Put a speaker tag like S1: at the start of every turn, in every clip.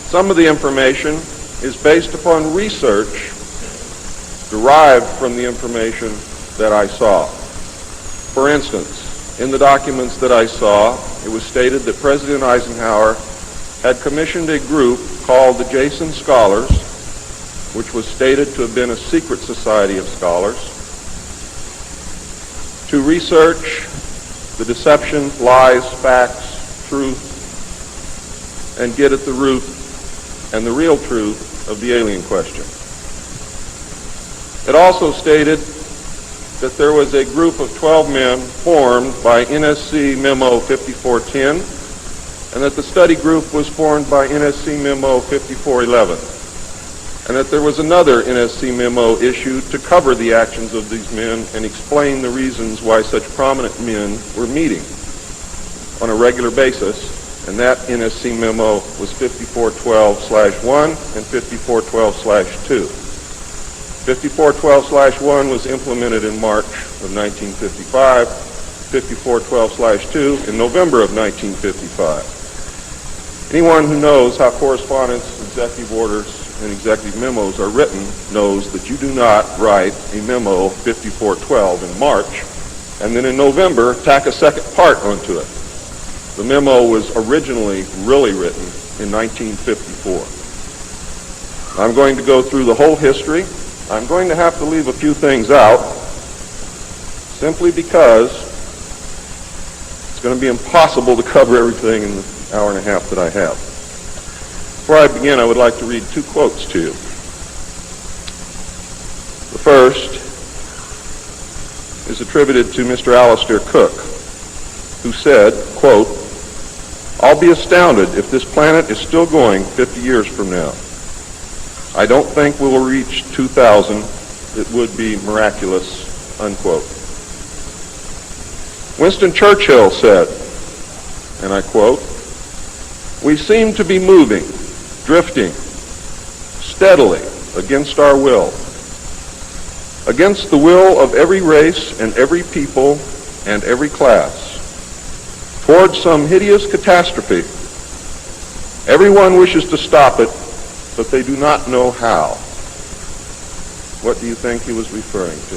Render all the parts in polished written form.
S1: Some of the information is based upon research derived from the information that I saw. For instance, in the documents that I saw, it was stated that President Eisenhower had commissioned a group called the Jason Scholars, which was stated to have been a secret society of scholars, to research the deception, lies, facts, truth, and get at the root and the real truth of the alien question. It also stated that there was a group of 12 men formed by NSC Memo 5410, and that the study group was formed by NSC Memo 5411, and that there was another NSC memo issued to cover the actions of these men and explain the reasons why such prominent men were meeting on a regular basis, and that NSC memo was 5412/1 and 5412/2. 5412/1 was implemented in March of 1955, 5412/2 in November of 1955. Anyone who knows how correspondence, executive orders, and executive memos are written knows that you do not write a memo 5412 in March and then in November tack a second part onto it. The memo was originally really written in 1954. I'm going to go through the whole history. I'm going to have to leave a few things out simply because it's going to be impossible to cover everything in the hour and a half that I have. Before I begin, I would like to read two quotes to you. The first is attributed to Mr. Alistair Cook, who said, quote, "I'll be astounded if this planet is still going 50 years from now. I don't think we will reach 2000. It would be miraculous," unquote. Winston Churchill said, and I quote, "We seem to be moving, drifting, steadily against our will, against the will of every race and every people and every class, towards some hideous catastrophe. Everyone wishes to stop it, but they do not know how." What do you think he was referring to?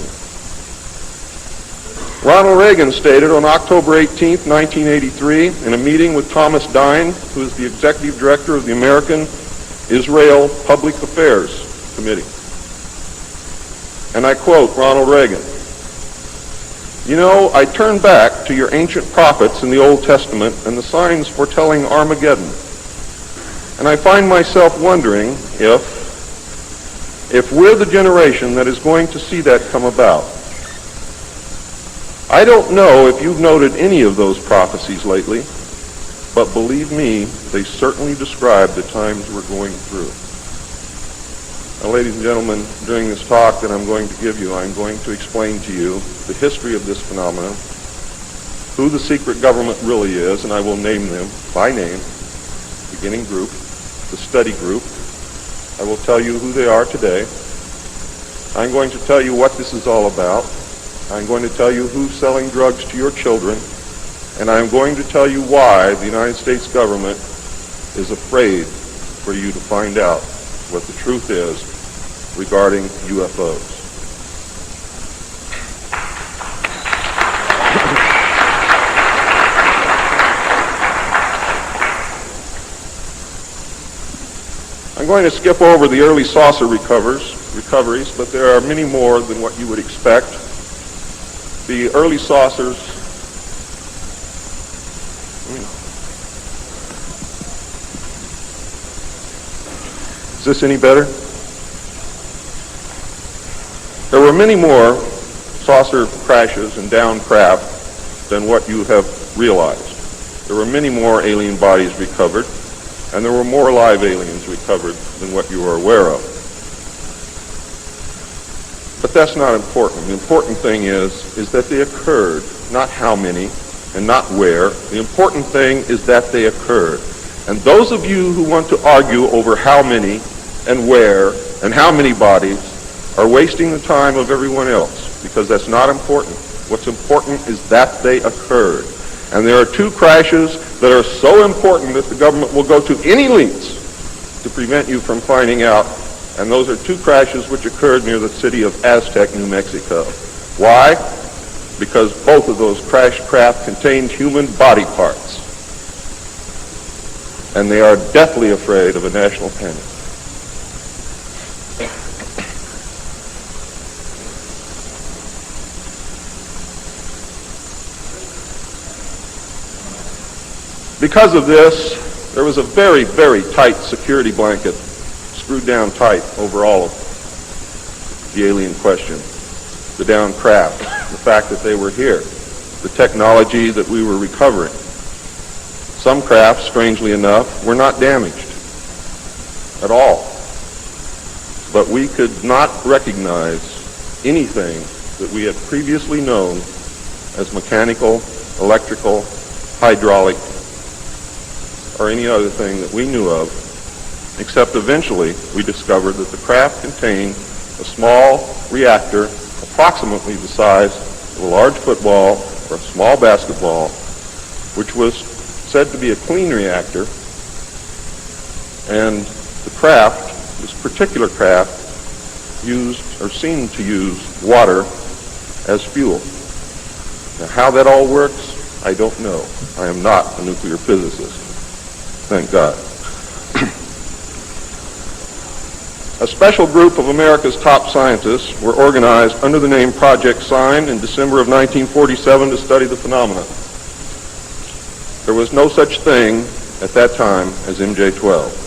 S1: Ronald Reagan stated on October 18, 1983, in a meeting with Thomas Dine, who is the executive director of the American Israel Public Affairs Committee. And I quote Ronald Reagan, "You know, I turn back to your ancient prophets in the Old Testament and the signs foretelling Armageddon. And I find myself wondering if we're the generation that is going to see that come about. I don't know if you've noted any of those prophecies lately, but believe me, they certainly describe the times we're going through." Now, ladies and gentlemen, during this talk that I'm going to give you, I'm going to explain to you the history of this phenomenon, who the secret government really is, and I will name them by name, beginning group, the study group. I will tell you who they are today. I'm going to tell you what this is all about. I'm going to tell you who's selling drugs to your children, and I'm going to tell you why the United States government is afraid for you to find out what the truth is regarding UFOs. I'm going to skip over the early saucer recoveries, but there are many more than what you would expect. The early saucers Is this any better? There were many more saucer crashes and downed craft than what you have realized. There were many more alien bodies recovered, and there were more live aliens recovered than what you are aware of. But that's not important. The important thing is that they occurred, not how many and not where. The important thing is that they occurred. And those of you who want to argue over how many and where and how many bodies are wasting the time of everyone else, because that's not important. What's important is that they occurred. And there are two crashes that are so important that the government will go to any lengths to prevent you from finding out, and those are two crashes which occurred near the city of Aztec, New Mexico. Why? Because both of those crashed craft contained human body parts, and they are deathly afraid of a national panic. Because of this, there was a very, very tight security blanket screwed down tight over all of the alien question. The downed craft, the fact that they were here, the technology that we were recovering. Some craft, strangely enough, were not damaged at all. But we could not recognize anything that we had previously known as mechanical, electrical, hydraulic, or any other thing that we knew of, except eventually we discovered that the craft contained a small reactor approximately the size of a large football or a small basketball, which was said to be a clean reactor, and the craft, this particular craft, used or seemed to use water as fuel. Now, how that all works, I don't know. I am not a nuclear physicist. Thank God. A special group of America's top scientists were organized under the name Project Sign in December of 1947 to study the phenomena. There was no such thing at that time as MJ-12.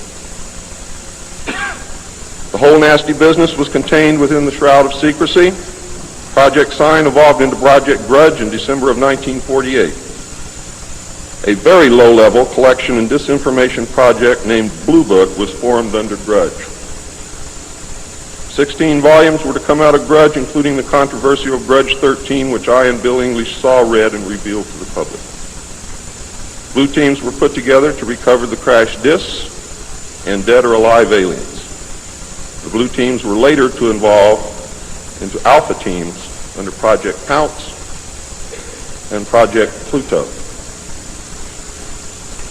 S1: The whole nasty business was contained within the shroud of secrecy. Project Sign evolved into Project Grudge in December of 1948. A very low-level collection and disinformation project named Blue Book was formed under Grudge. 16 volumes were to come out of Grudge, including the controversial Grudge 13, which I and Bill English saw, read, and revealed to the public. Blue teams were put together to recover the crashed discs and dead or alive aliens. The blue teams were later to evolve into alpha teams under Project Pounce and Project Pluto.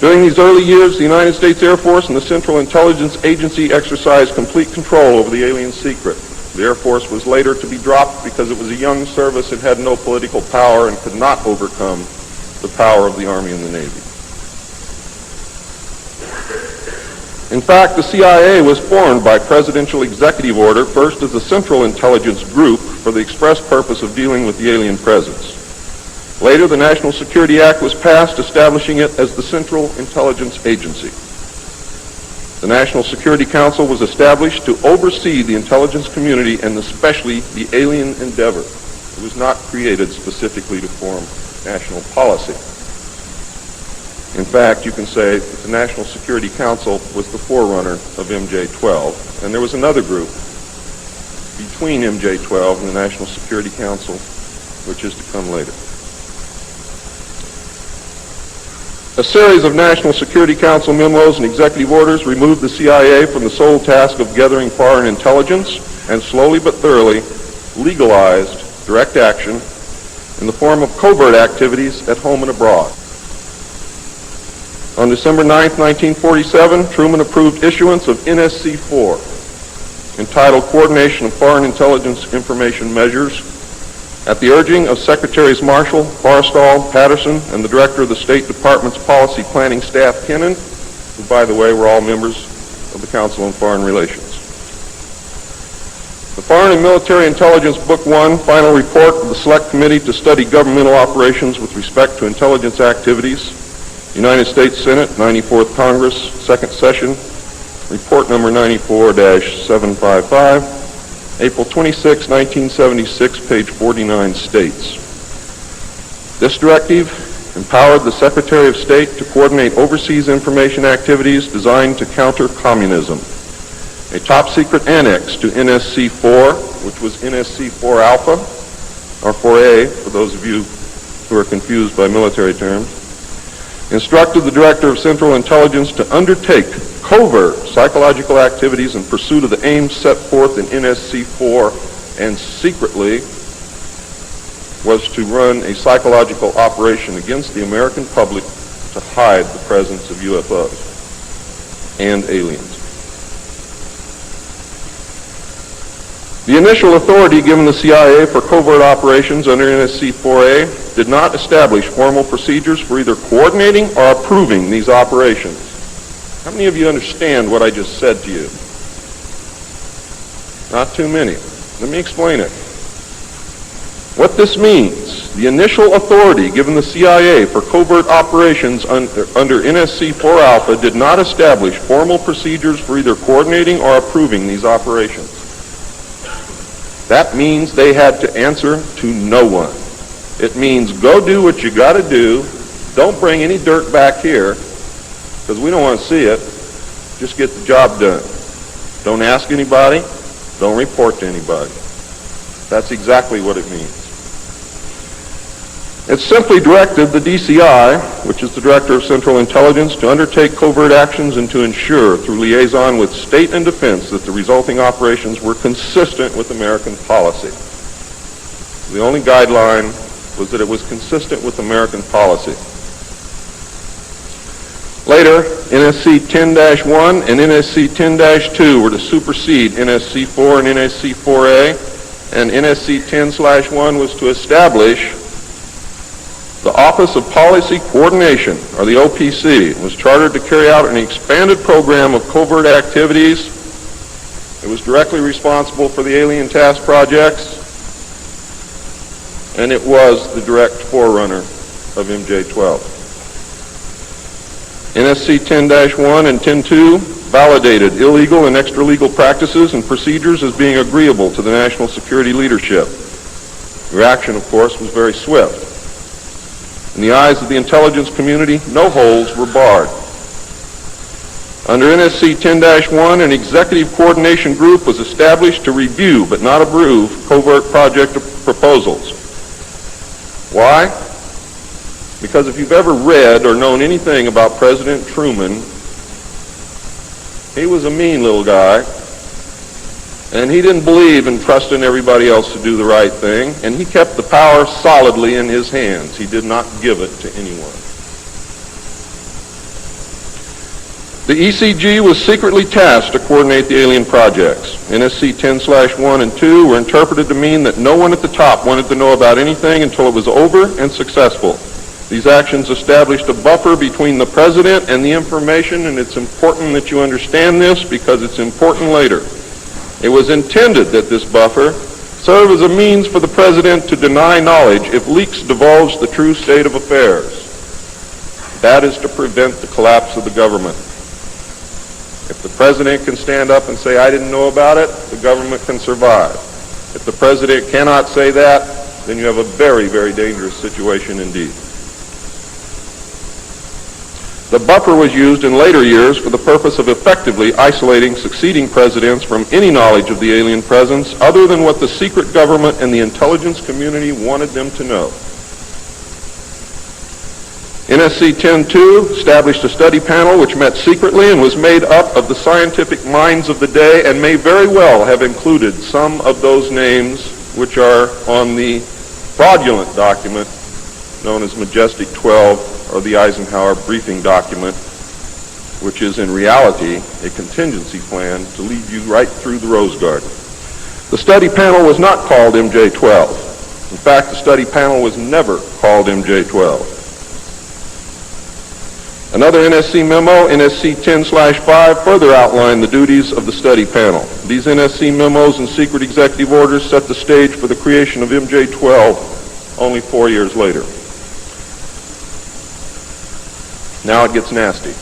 S1: During these early years, the United States Air Force and the Central Intelligence Agency exercised complete control over the alien secret. The Air Force was later to be dropped because it was a young service and had no political power and could not overcome the power of the Army and the Navy. In fact, the CIA was formed by presidential executive order, first as the Central Intelligence Group for the express purpose of dealing with the alien presence. Later, the National Security Act was passed, establishing it as the Central Intelligence Agency. The National Security Council was established to oversee the intelligence community and especially the alien endeavor. It was not created specifically to form national policy. In fact, you can say that the National Security Council was the forerunner of MJ-12, and there was another group between MJ-12 and the National Security Council, which is to come later. A series of National Security Council memos and executive orders removed the CIA from the sole task of gathering foreign intelligence and slowly but thoroughly legalized direct action in the form of covert activities at home and abroad. On December 9, 1947, Truman approved issuance of NSC-4, entitled Coordination of Foreign Intelligence Information Measures, at the urging of Secretaries Marshall, Forrestal, Patterson, and the Director of the State Department's Policy Planning Staff, Kennan, who, by the way, were all members of the Council on Foreign Relations. The Foreign and Military Intelligence Book 1, Final Report of the Select Committee to Study Governmental Operations with Respect to Intelligence Activities, United States Senate, 94th Congress, Second Session, Report number 94-755, April 26, 1976, page 49 states, this directive empowered the Secretary of State to coordinate overseas information activities designed to counter communism. A top-secret annex to NSC-4, which was NSC-4 Alpha, or 4A, for those of you who are confused by military terms, instructed the Director of Central Intelligence to undertake covert psychological activities in pursuit of the aims set forth in NSC-4, and secretly was to run a psychological operation against the American public to hide the presence of UFOs and aliens. The initial authority given the CIA for covert operations under NSC-4A did not establish formal procedures for either coordinating or approving these operations. How many of you understand what I just said to you? Not too many. Let me explain it. What this means, the initial authority given the CIA for covert operations under NSC-4 Alpha did not establish formal procedures for either coordinating or approving these operations. That means they had to answer to no one. It means go do what you got to do. Don't bring any dirt back here because we don't want to see it. Just get the job done. Don't ask anybody. Don't report to anybody. That's exactly what it means. It simply directed the DCI, which is the Director of Central Intelligence, to undertake covert actions and to ensure, through liaison with state and defense, that the resulting operations were consistent with American policy. The only guideline was that it was consistent with American policy. Later, NSC 10-1 and NSC 10-2 were to supersede NSC 4 and NSC 4A, and NSC 10/1 was to establish the Office of Policy Coordination, or the OPC, was chartered to carry out an expanded program of covert activities. It was directly responsible for the alien task projects, and it was the direct forerunner of MJ-12. NSC 10-1 and 10-2 validated illegal and extra-legal practices and procedures as being agreeable to the national security leadership. The reaction, of course, was very swift. In the eyes of the intelligence community, no holes were barred. Under NSC 10-1, an executive coordination group was established to review but not approve covert project proposals. Why? Because if you've ever read or known anything about President Truman, he was a mean little guy, and he didn't believe in trusting everybody else to do the right thing, and he kept the power solidly in his hands. He did not give it to anyone. The ECG was secretly tasked to coordinate the alien projects. NSC 10/1 and 2 were interpreted to mean that no one at the top wanted to know about anything until it was over and successful. These actions established a buffer between the president and the information, and it's important that you understand this because it's important later. It was intended that this buffer serve as a means for the president to deny knowledge if leaks divulge the true state of affairs. That is to prevent the collapse of the government. If the president can stand up and say, I didn't know about it, the government can survive. If the president cannot say that, then you have a very, very dangerous situation indeed. The buffer was used in later years for the purpose of effectively isolating succeeding presidents from any knowledge of the alien presence other than what the secret government and the intelligence community wanted them to know. NSC 10-2 established a study panel which met secretly and was made up of the scientific minds of the day and may very well have included some of those names which are on the fraudulent document known as Majestic 12, or the Eisenhower briefing document, which is in reality a contingency plan to lead you right through the Rose Garden. The study panel was not called MJ-12. In fact, the study panel was never called MJ-12. Another NSC memo, NSC 10/5, further outlined the duties of the study panel. These NSC memos and secret executive orders set the stage for the creation of MJ-12 only 4 years later. Now it gets nasty.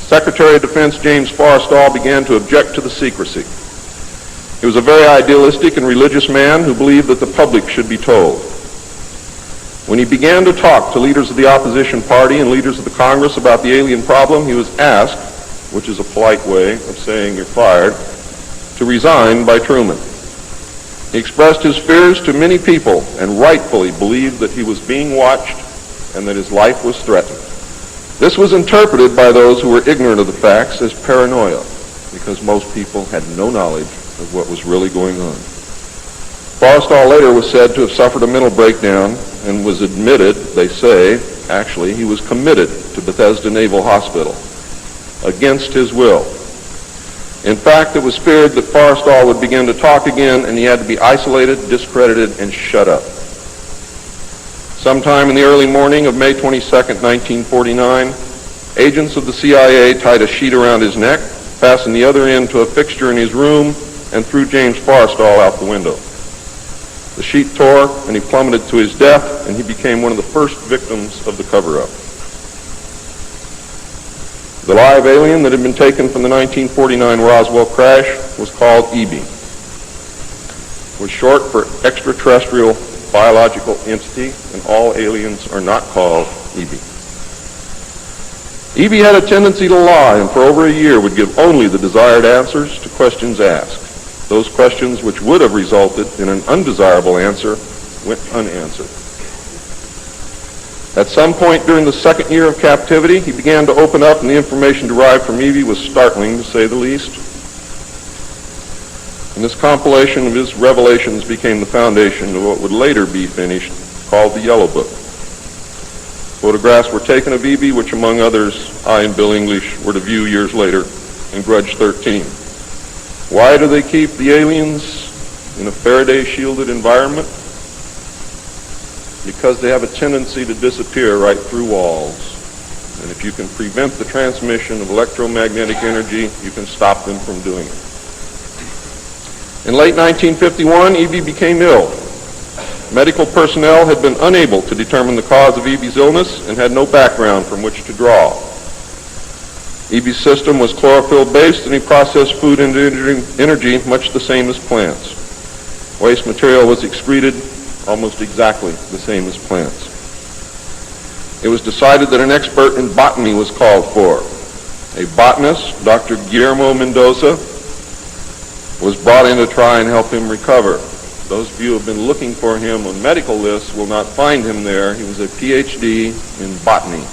S1: Secretary of Defense James Forrestal began to object to the secrecy. He was a very idealistic and religious man who believed that the public should be told. When he began to talk to leaders of the opposition party and leaders of the Congress about the alien problem, he was asked, which is a polite way of saying you're fired, to resign by Truman. He expressed his fears to many people and rightfully believed that he was being watched and that his life was threatened. This was interpreted by those who were ignorant of the facts as paranoia, because most people had no knowledge of what was really going on. Forrestal later was said to have suffered a mental breakdown and was admitted, they say, actually, he was committed to Bethesda Naval Hospital against his will. In fact, it was feared that Forrestal would begin to talk again, and he had to be isolated, discredited, and shut up. Sometime in the early morning of May 22nd, 1949, agents of the CIA tied a sheet around his neck, fastened the other end to a fixture in his room, and threw James Forrestal out the window. The sheet tore, and he plummeted to his death, and he became one of the first victims of the cover-up. The live alien that had been taken from the 1949 Roswell crash was called EB. It was short for extraterrestrial biological entity, and all aliens are not called EB. EB had a tendency to lie, and for over a year would give only the desired answers to questions asked. Those questions which would have resulted in an undesirable answer went unanswered. At some point during the second year of captivity, he began to open up, and the information derived from EB was startling, to say the least. And this compilation of his revelations became the foundation of what would later be finished, called the Yellow Book. Photographs were taken of EB, which among others, I and Bill English were to view years later in Grudge 13. Why do they keep the aliens in a Faraday-shielded environment? Because they have a tendency to disappear right through walls. And if you can prevent the transmission of electromagnetic energy, you can stop them from doing it. In late 1951, EB became ill. Medical personnel had been unable to determine the cause of EB's illness and had no background from which to draw. EB's system was chlorophyll-based, and he processed food into energy much the same as plants. Waste material was excreted almost exactly the same as plants. It was decided that an expert in botany was called for. A botanist, Dr. Guillermo Mendoza, was brought in to try and help him recover. Those of you who have been looking for him on medical lists will not find him there. He was a PhD in botany.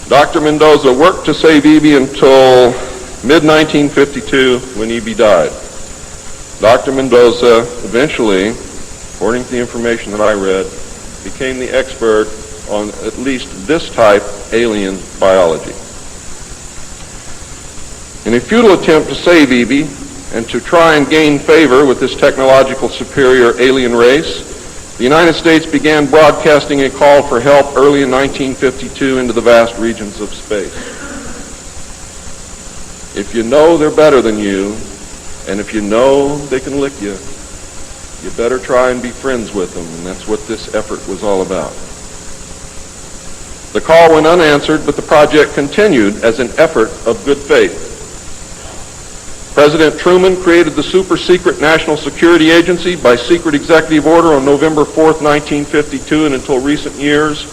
S1: Dr. Mendoza worked to save EB until mid-1952 when EB died. Dr. Mendoza eventually, according to the information that I read, became the expert on at least this type alien biology. In a futile attempt to save EB and to try and gain favor with this technological superior alien race, the United States began broadcasting a call for help early in 1952 into the vast regions of space. If you know they're better than you, and if you know they can lick you, you better try and be friends with them, and that's what this effort was all about. The call went unanswered, but the project continued as an effort of good faith. President Truman created the super-secret National Security Agency by secret executive order on November 4th, 1952, and until recent years,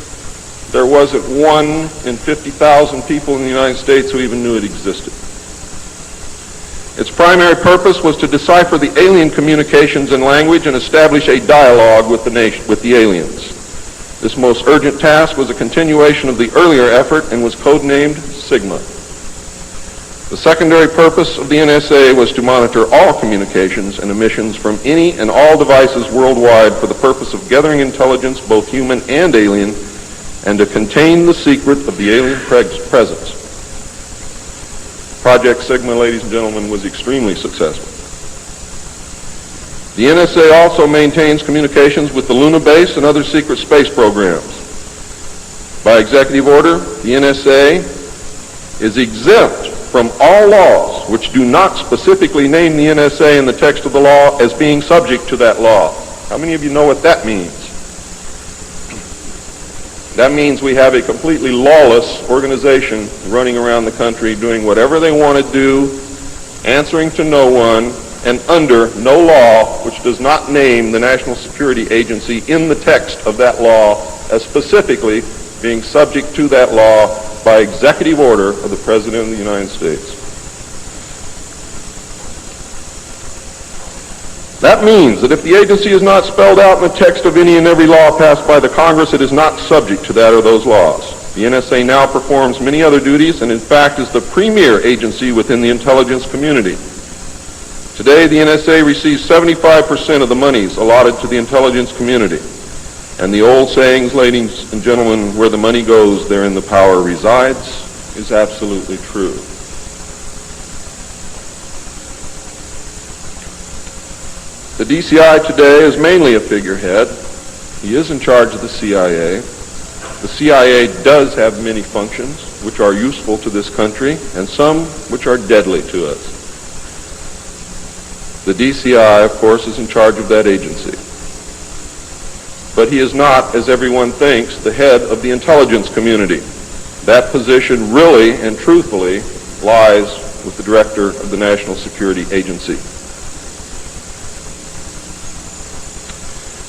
S1: there wasn't 1 in 50,000 people in the United States who even knew it existed. Its primary purpose was to decipher the alien communications and language and establish a dialogue with the aliens. This most urgent task was a continuation of the earlier effort and was codenamed Sigma. The secondary purpose of the NSA was to monitor all communications and emissions from any and all devices worldwide for the purpose of gathering intelligence, both human and alien, and to contain the secret of the alien presence. Project Sigma, ladies and gentlemen, was extremely successful. The NSA also maintains communications with the Luna base and other secret space programs. By executive order, the NSA is exempt from all laws which do not specifically name the NSA in the text of the law as being subject to that law. How many of you know what that means? That means we have a completely lawless organization running around the country doing whatever they want to do, answering to no one, and under no law which does not name the National Security Agency in the text of that law as specifically being subject to that law by executive order of the President of the United States. That means that if the agency is not spelled out in the text of any and every law passed by the Congress, it is not subject to that or those laws. The NSA now performs many other duties and in fact is the premier agency within the intelligence community. Today, the NSA receives 75% of the monies allotted to the intelligence community. And the old sayings, ladies and gentlemen, where the money goes, therein the power resides, is absolutely true. The DCI today is mainly a figurehead. He is in charge of the CIA. The CIA does have many functions which are useful to this country and some which are deadly to us. The DCI, of course, is in charge of that agency. But he is not, as everyone thinks, the head of the intelligence community. That position really and truthfully lies with the director of the National Security Agency.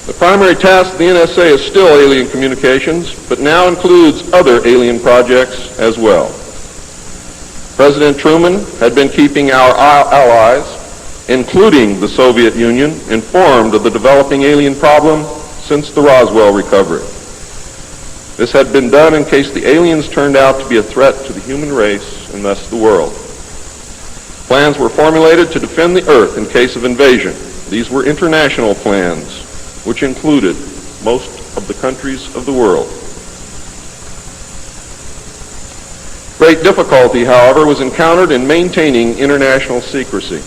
S1: The primary task of the NSA is still alien communications, but now includes other alien projects as well. President Truman had been keeping our allies, including the Soviet Union, informed of the developing alien problem since the Roswell recovery. This had been done in case the aliens turned out to be a threat to the human race and thus the world. Plans were formulated to defend the Earth in case of invasion. These were international plans, which included most of the countries of the world. Great difficulty, however, was encountered in maintaining international secrecy.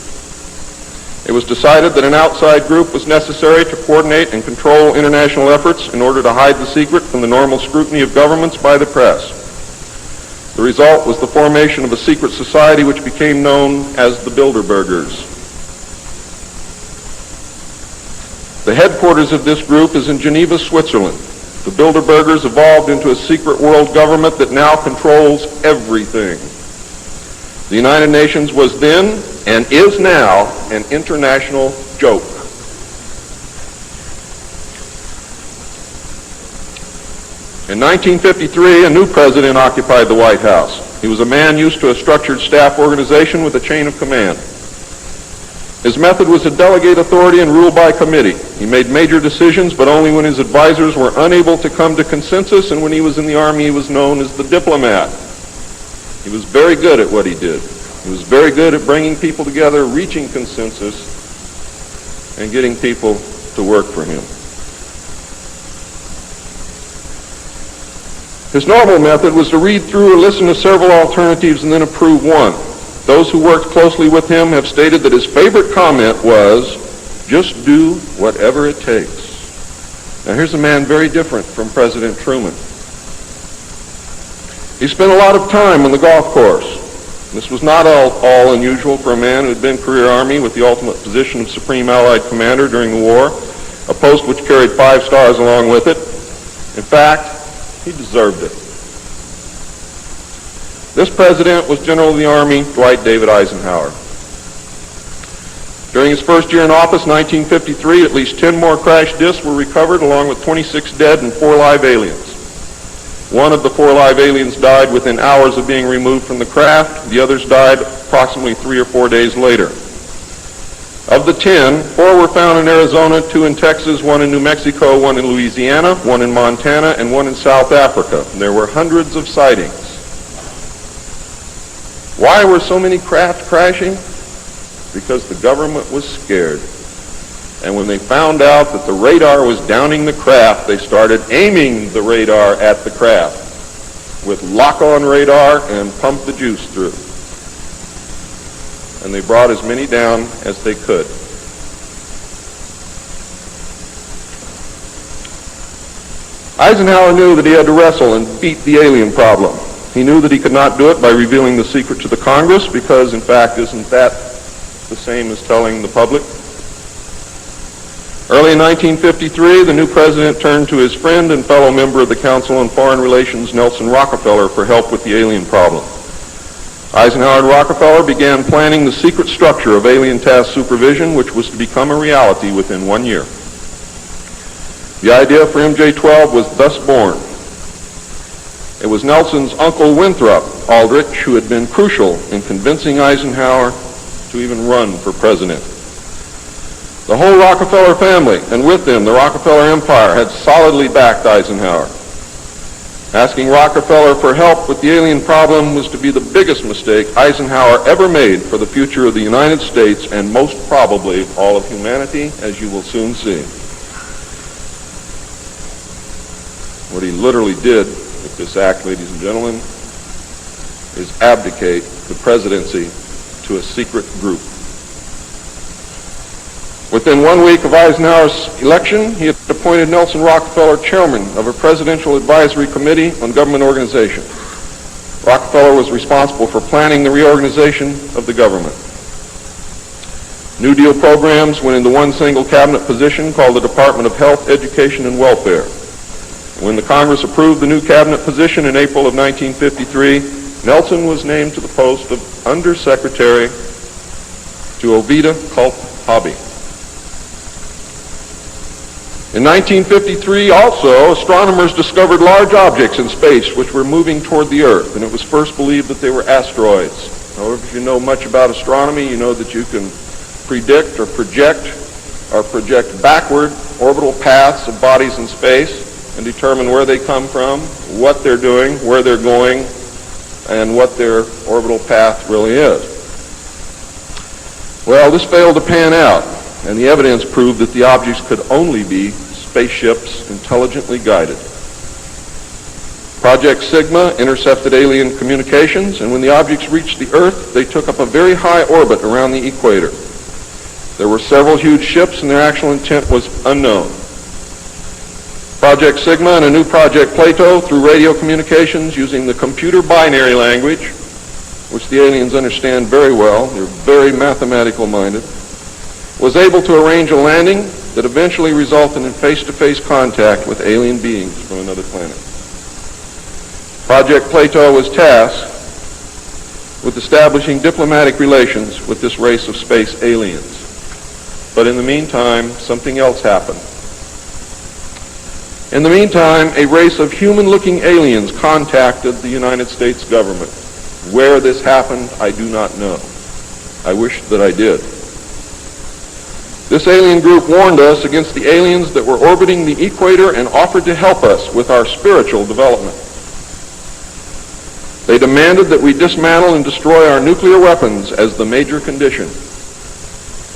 S1: It was decided that an outside group was necessary to coordinate and control international efforts in order to hide the secret from the normal scrutiny of governments by the press. The result was the formation of a secret society which became known as the Bilderbergers. The headquarters of this group is in Geneva, Switzerland. The Bilderbergers evolved into a secret world government that now controls everything. The United Nations was then, and is now, an international joke. In 1953, a new president occupied the White House. He was a man used to a structured staff organization with a chain of command. His method was to delegate authority and rule by committee. He made major decisions, but only when his advisors were unable to come to consensus, and when he was in the Army, he was known as the diplomat. He was very good at what he did. He was very good at bringing people together, reaching consensus, and getting people to work for him. His normal method was to read through or listen to several alternatives and then approve one. Those who worked closely with him have stated that his favorite comment was, "Just do whatever it takes." Now here's a man very different from President Truman. He spent a lot of time on the golf course. This was not all unusual for a man who had been career Army with the ultimate position of Supreme Allied Commander during the war, a post which carried 5 stars along with it. In fact, he deserved it. This president was General of the Army Dwight David Eisenhower. During his first year in office, 1953, at least 10 more crash discs were recovered, along with 26 dead and 4 live aliens. One of the 4 live aliens died within hours of being removed from the craft. The others died approximately 3 or 4 days later. Of the 10, 4 were found in Arizona, 2 in Texas, 1 in New Mexico, 1 in Louisiana, 1 in Montana, and 1 in South Africa. There were hundreds of sightings. Why were so many craft crashing? Because the government was scared. And when they found out that the radar was downing the craft, they started aiming the radar at the craft with lock-on radar and pumped the juice through. And they brought as many down as they could. Eisenhower knew that he had to wrestle and beat the alien problem. He knew that he could not do it by revealing the secret to the Congress, because, in fact, isn't that the same as telling the public? Early in 1953, the new president turned to his friend and fellow member of the Council on Foreign Relations, Nelson Rockefeller, for help with the alien problem. Eisenhower and Rockefeller began planning the secret structure of alien task supervision, which was to become a reality within 1 year. The idea for MJ-12 was thus born. It was Nelson's uncle Winthrop Aldrich who had been crucial in convincing Eisenhower to even run for president. The whole Rockefeller family, and with them the Rockefeller Empire, had solidly backed Eisenhower. Asking Rockefeller for help with the alien problem was to be the biggest mistake Eisenhower ever made for the future of the United States and most probably all of humanity, as you will soon see. What he literally did with this act, ladies and gentlemen, is abdicate the presidency to a secret group. Within 1 week of Eisenhower's election, he had appointed Nelson Rockefeller chairman of a presidential advisory committee on government organization. Rockefeller was responsible for planning the reorganization of the government. New Deal programs went into one single cabinet position called the Department of Health, Education, and Welfare. When the Congress approved the new cabinet position in April of 1953, Nelson was named to the post of Undersecretary to UFO CULT hobby. In 1953, also, astronomers discovered large objects in space which were moving toward the Earth, and it was first believed that they were asteroids. However, if you know much about astronomy, you know that you can predict or project backward orbital paths of bodies in space and determine where they come from, what they're doing, where they're going, and what their orbital path really is. Well, this failed to pan out, and the evidence proved that the objects could only be spaceships intelligently guided. Project Sigma intercepted alien communications, and when the objects reached the Earth, they took up a very high orbit around the equator. There were several huge ships, and their actual intent was unknown. Project Sigma and a new Project Plato, through radio communications using the computer binary language, which the aliens understand very well, they're very mathematical minded, was able to arrange a landing that eventually resulted in face-to-face contact with alien beings from another planet. Project Plato was tasked with establishing diplomatic relations with this race of space aliens. But in the meantime, something else happened. In the meantime, a race of human-looking aliens contacted the United States government. Where this happened, I do not know. I wish that I did. This alien group warned us against the aliens that were orbiting the equator and offered to help us with our spiritual development. They demanded that we dismantle and destroy our nuclear weapons as the major condition.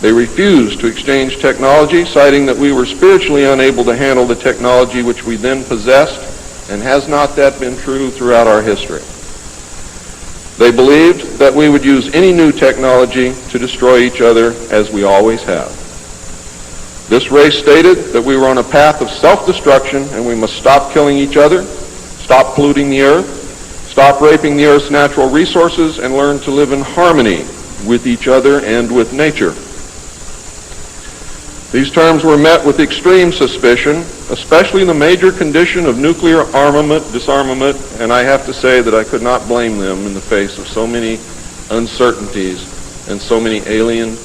S1: They refused to exchange technology, citing that we were spiritually unable to handle the technology which we then possessed, and has not that been true throughout our history? They believed that we would use any new technology to destroy each other, as we always have. This race stated that we were on a path of self-destruction, and we must stop killing each other, stop polluting the earth, stop raping the earth's natural resources, and learn to live in harmony with each other and with nature. These terms were met with extreme suspicion, especially the major condition of nuclear armament, disarmament, and I have to say that I could not blame them in the face of so many uncertainties and so many alien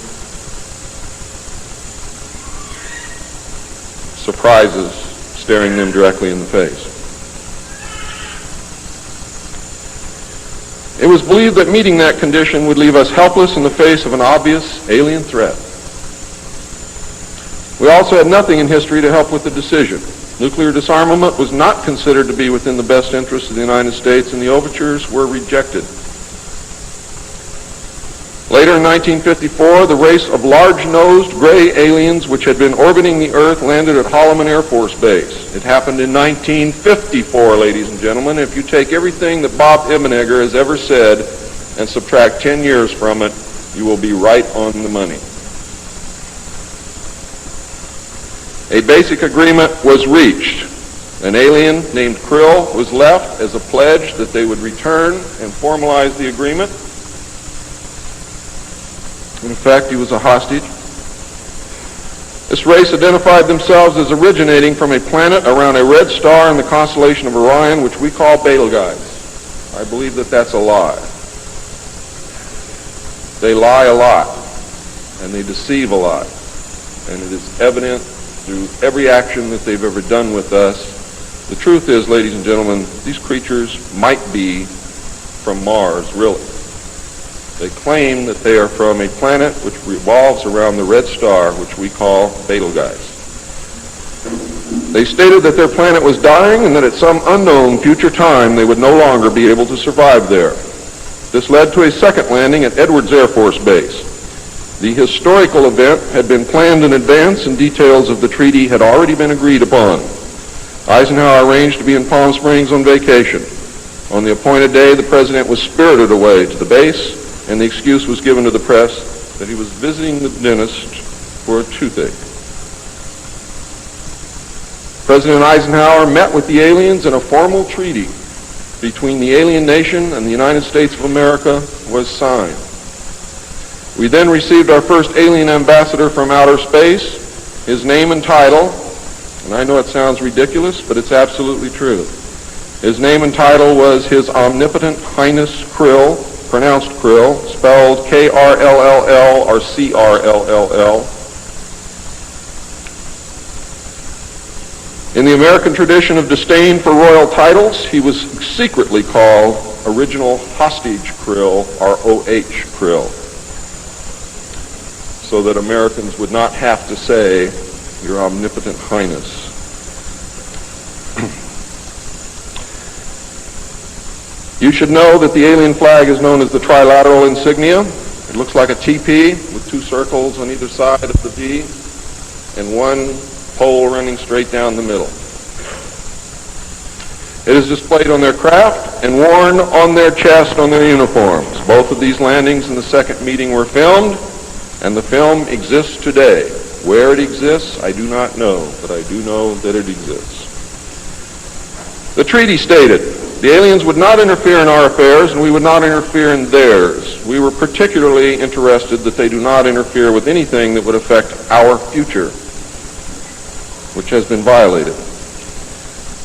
S1: surprises staring them directly in the face. It was believed that meeting that condition would leave us helpless in the face of an obvious alien threat. We also had nothing in history to help with the decision. Nuclear disarmament was not considered to be within the best interest of the United States, and the overtures were rejected. Later in 1954, the race of large-nosed gray aliens which had been orbiting the Earth landed at Holloman Air Force Base. It happened in 1954, ladies and gentlemen. If you take everything that Bob Ebenegger has ever said and subtract 10 years from it, you will be right on the money. A basic agreement was reached. An alien named Krill was left as a pledge that they would return and formalize the agreement. In effect, he was a hostage. This race identified themselves as originating from a planet around a red star in the constellation of Orion, which we call Betelgeuse. I believe that that's a lie. They lie a lot, and they deceive a lot, and it is evident through every action that they've ever done with us. The truth is, ladies and gentlemen, these creatures might be from Mars, really. They claim that they are from a planet which revolves around the red star, which we call Betelgeuse. They stated that their planet was dying and that at some unknown future time they would no longer be able to survive there. This led to a second landing at Edwards Air Force Base. The historical event had been planned in advance, and details of the treaty had already been agreed upon. Eisenhower arranged to be in Palm Springs on vacation. On the appointed day, the president was spirited away to the base, and the excuse was given to the press that he was visiting the dentist for a toothache. President Eisenhower met with the aliens, and a formal treaty between the alien nation and the United States of America was signed. We then received our first alien ambassador from outer space. His name and title, and I know it sounds ridiculous, but it's absolutely true. His name and title was His Omnipotent Highness Krill, pronounced Krill, spelled K-R-L-L-L or C-R-L-L-L. In the American tradition of disdain for royal titles, he was secretly called Original Hostage Krill, or O-H Krill, so that Americans would not have to say, Your Omnipotent Highness. You should know that the alien flag is known as the trilateral insignia. It looks like a TP with two circles on either side of the V and one pole running straight down the middle. It is displayed on their craft and worn on their chest on their uniforms. Both of these landings in the second meeting were filmed, and the film exists today. Where it exists, I do not know, but I do know that it exists. The treaty stated, the aliens would not interfere in our affairs, and we would not interfere in theirs. We were particularly interested that they do not interfere with anything that would affect our future, which has been violated.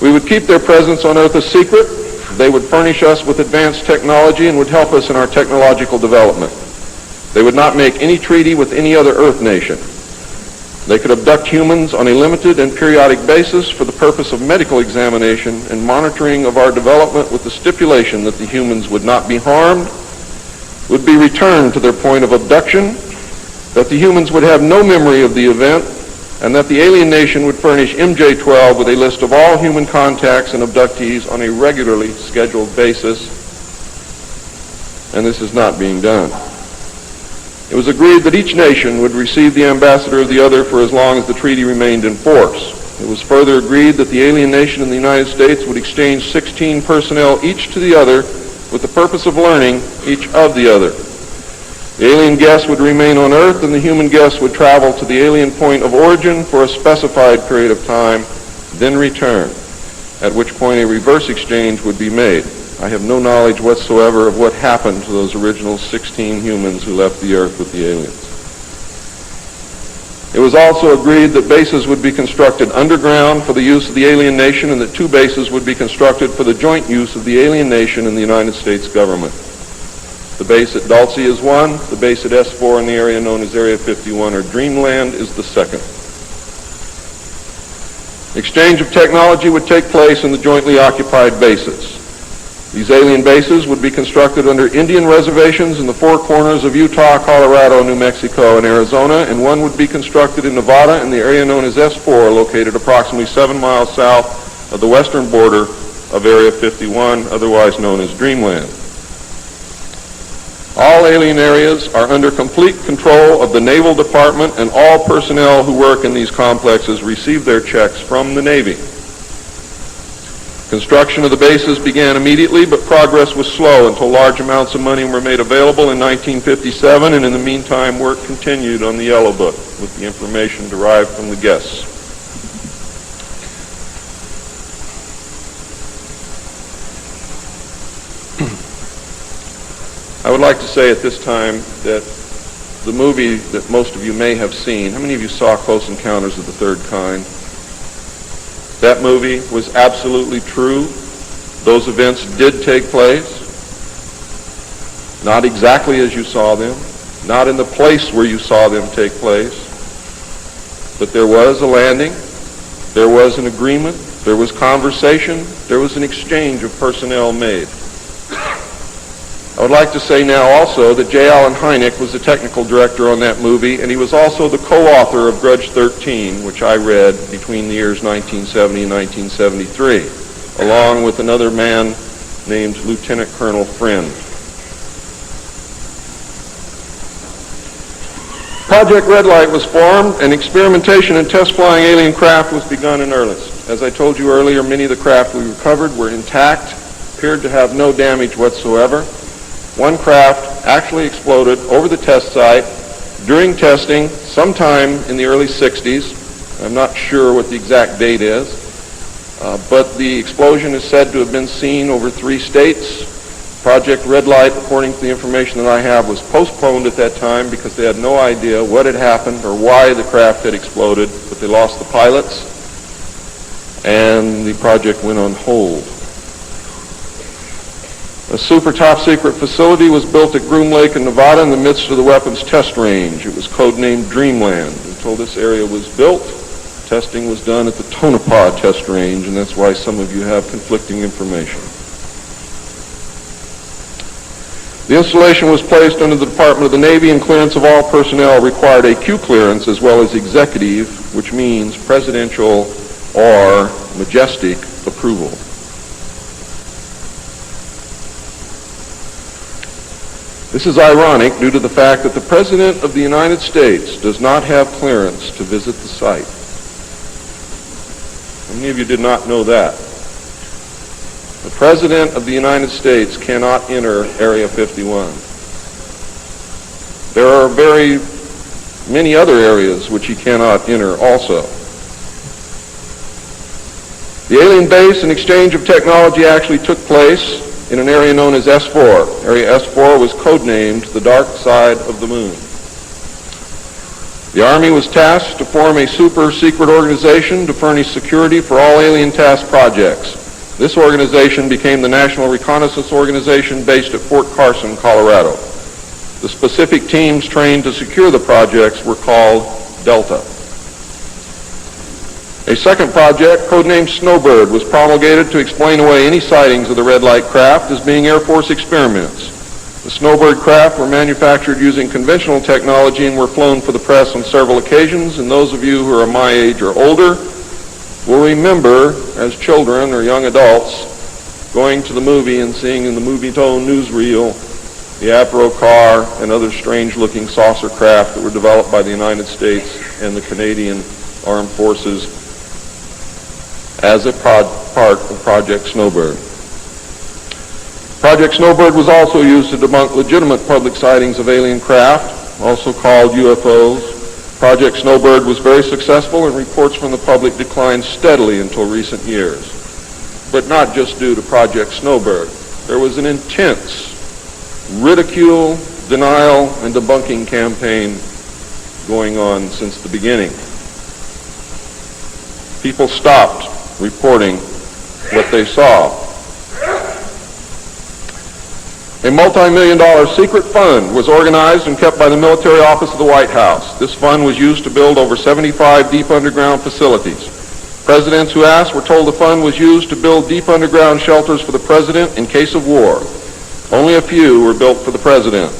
S1: We would keep their presence on Earth a secret. They would furnish us with advanced technology and would help us in our technological development. They would not make any treaty with any other Earth nation. They could abduct humans on a limited and periodic basis for the purpose of medical examination and monitoring of our development, with the stipulation that the humans would not be harmed, would be returned to their point of abduction, that the humans would have no memory of the event, and that the alien nation would furnish MJ-12 with a list of all human contacts and abductees on a regularly scheduled basis, and this is not being done. It was agreed that each nation would receive the ambassador of the other for as long as the treaty remained in force. It was further agreed that the alien nation and the United States would exchange 16 personnel each to the other with the purpose of learning each of the other. The alien guests would remain on Earth, and the human guests would travel to the alien point of origin for a specified period of time, then return, at which point a reverse exchange would be made. I have no knowledge whatsoever of what happened to those original 16 humans who left the Earth with the aliens. It was also agreed that bases would be constructed underground for the use of the alien nation, and that 2 bases would be constructed for the joint use of the alien nation and the United States government. The base at Dulce is one, the base at S4 in the area known as Area 51 or Dreamland is the second. Exchange of technology would take place in the jointly occupied bases. These alien bases would be constructed under Indian reservations in the 4 corners of Utah, Colorado, New Mexico, and Arizona, and one would be constructed in Nevada in the area known as S4, located approximately 7 miles south of the western border of Area 51, otherwise known as Dreamland. All alien areas are under complete control of the Naval Department, and all personnel who work in these complexes receive their checks from the Navy. Construction of the bases began immediately, but progress was slow until large amounts of money were made available in 1957, and in the meantime work continued on the Yellow Book with the information derived from the guests. I would like to say at this time that the movie that most of you may have seen, how many of you saw Close Encounters of the Third Kind? That movie was absolutely true. Those events did take place. Not exactly as you saw them, not in the place where you saw them take place, but there was a landing, there was an agreement, there was conversation, there was an exchange of personnel made. I would like to say now also that J. Allen Hynek was the technical director on that movie, and he was also the co-author of Grudge 13, which I read between the years 1970 and 1973, along with another man named Lieutenant Colonel Friend. Project Red Light was formed, and experimentation and test flying alien craft was begun in earnest. As I told you earlier, many of the craft we recovered were intact, appeared to have no damage whatsoever. One craft actually exploded over the test site During testing, sometime in the early 60s, I'm not sure what the exact date is, but the explosion is said to have been seen over 3 states. Project Red Light, according to the information that I have, was postponed at that time because they had no idea what had happened or why the craft had exploded, but they lost the pilots, and the project went on hold. A super top-secret facility was built at Groom Lake in Nevada in the midst of the weapons test range. It was codenamed Dreamland. Until this area was built, testing was done at the Tonopah test range, and that's why some of you have conflicting information. The installation was placed under the Department of the Navy, and clearance of all personnel required a Q clearance as well as executive, which means presidential or majestic approval. This is ironic due to the fact that the President of the United States does not have clearance to visit the site. How many of you did not know that? The President of the United States cannot enter Area 51. There are very many other areas which he cannot enter also. The alien base and exchange of technology actually took place in an area known as S4. Area S4 was codenamed the Dark Side of the Moon. The Army was tasked to form a super-secret organization to furnish security for all alien task projects. This organization became the National Reconnaissance Organization based at Fort Carson, Colorado. The specific teams trained to secure the projects were called Delta. A second project, codenamed Snowbird, was promulgated to explain away any sightings of the red light craft as being Air Force experiments. The Snowbird craft were manufactured using conventional technology and were flown for the press on several occasions, and those of you who are my age or older will remember, as children or young adults, going to the movie and seeing in the movie-tone newsreel the Apro car and other strange-looking saucer craft that were developed by the United States and the Canadian Armed Forces as a part of Project Snowbird. Project Snowbird was also used to debunk legitimate public sightings of alien craft, also called UFOs. Project Snowbird was very successful, and reports from the public declined steadily until recent years. But not just due to Project Snowbird. There was an intense ridicule, denial, and debunking campaign going on since the beginning. People stopped reporting what they saw. A multi-million-dollar secret fund was organized and kept by the military office of the White House. This fund was used to build over 75 deep underground facilities. Presidents who asked were told the fund was used to build deep underground shelters for the president in case of war. Only a few were built for the president.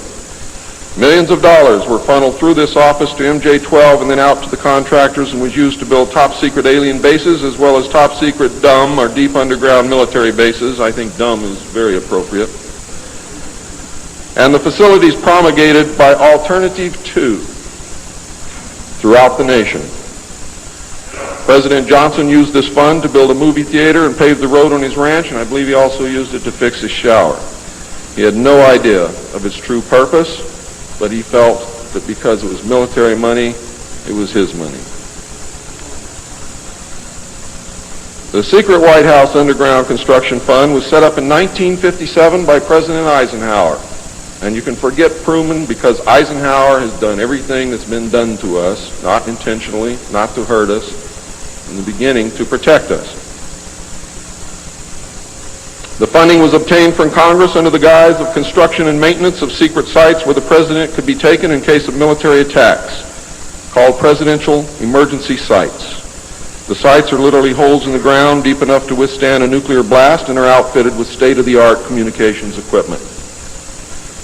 S1: Millions of dollars were funneled through this office to MJ-12 and then out to the contractors, and was used to build top-secret alien bases as well as top-secret dumb or deep underground military bases. I think dumb is very appropriate. And the facilities promulgated by Alternative 2 throughout the nation. President Johnson used this fund to build a movie theater and pave the road on his ranch, and I believe he also used it to fix his shower. He had no idea of its true purpose, but he felt that because it was military money, it was his money. The secret White House Underground Construction Fund was set up in 1957 by President Eisenhower. And you can forget Truman, because Eisenhower has done everything that's been done to us, not intentionally, not to hurt us, in the beginning to protect us. The funding was obtained from Congress under the guise of construction and maintenance of secret sites where the president could be taken in case of military attacks, called presidential emergency sites. The sites are literally holes in the ground deep enough to withstand a nuclear blast and are outfitted with state-of-the-art communications equipment.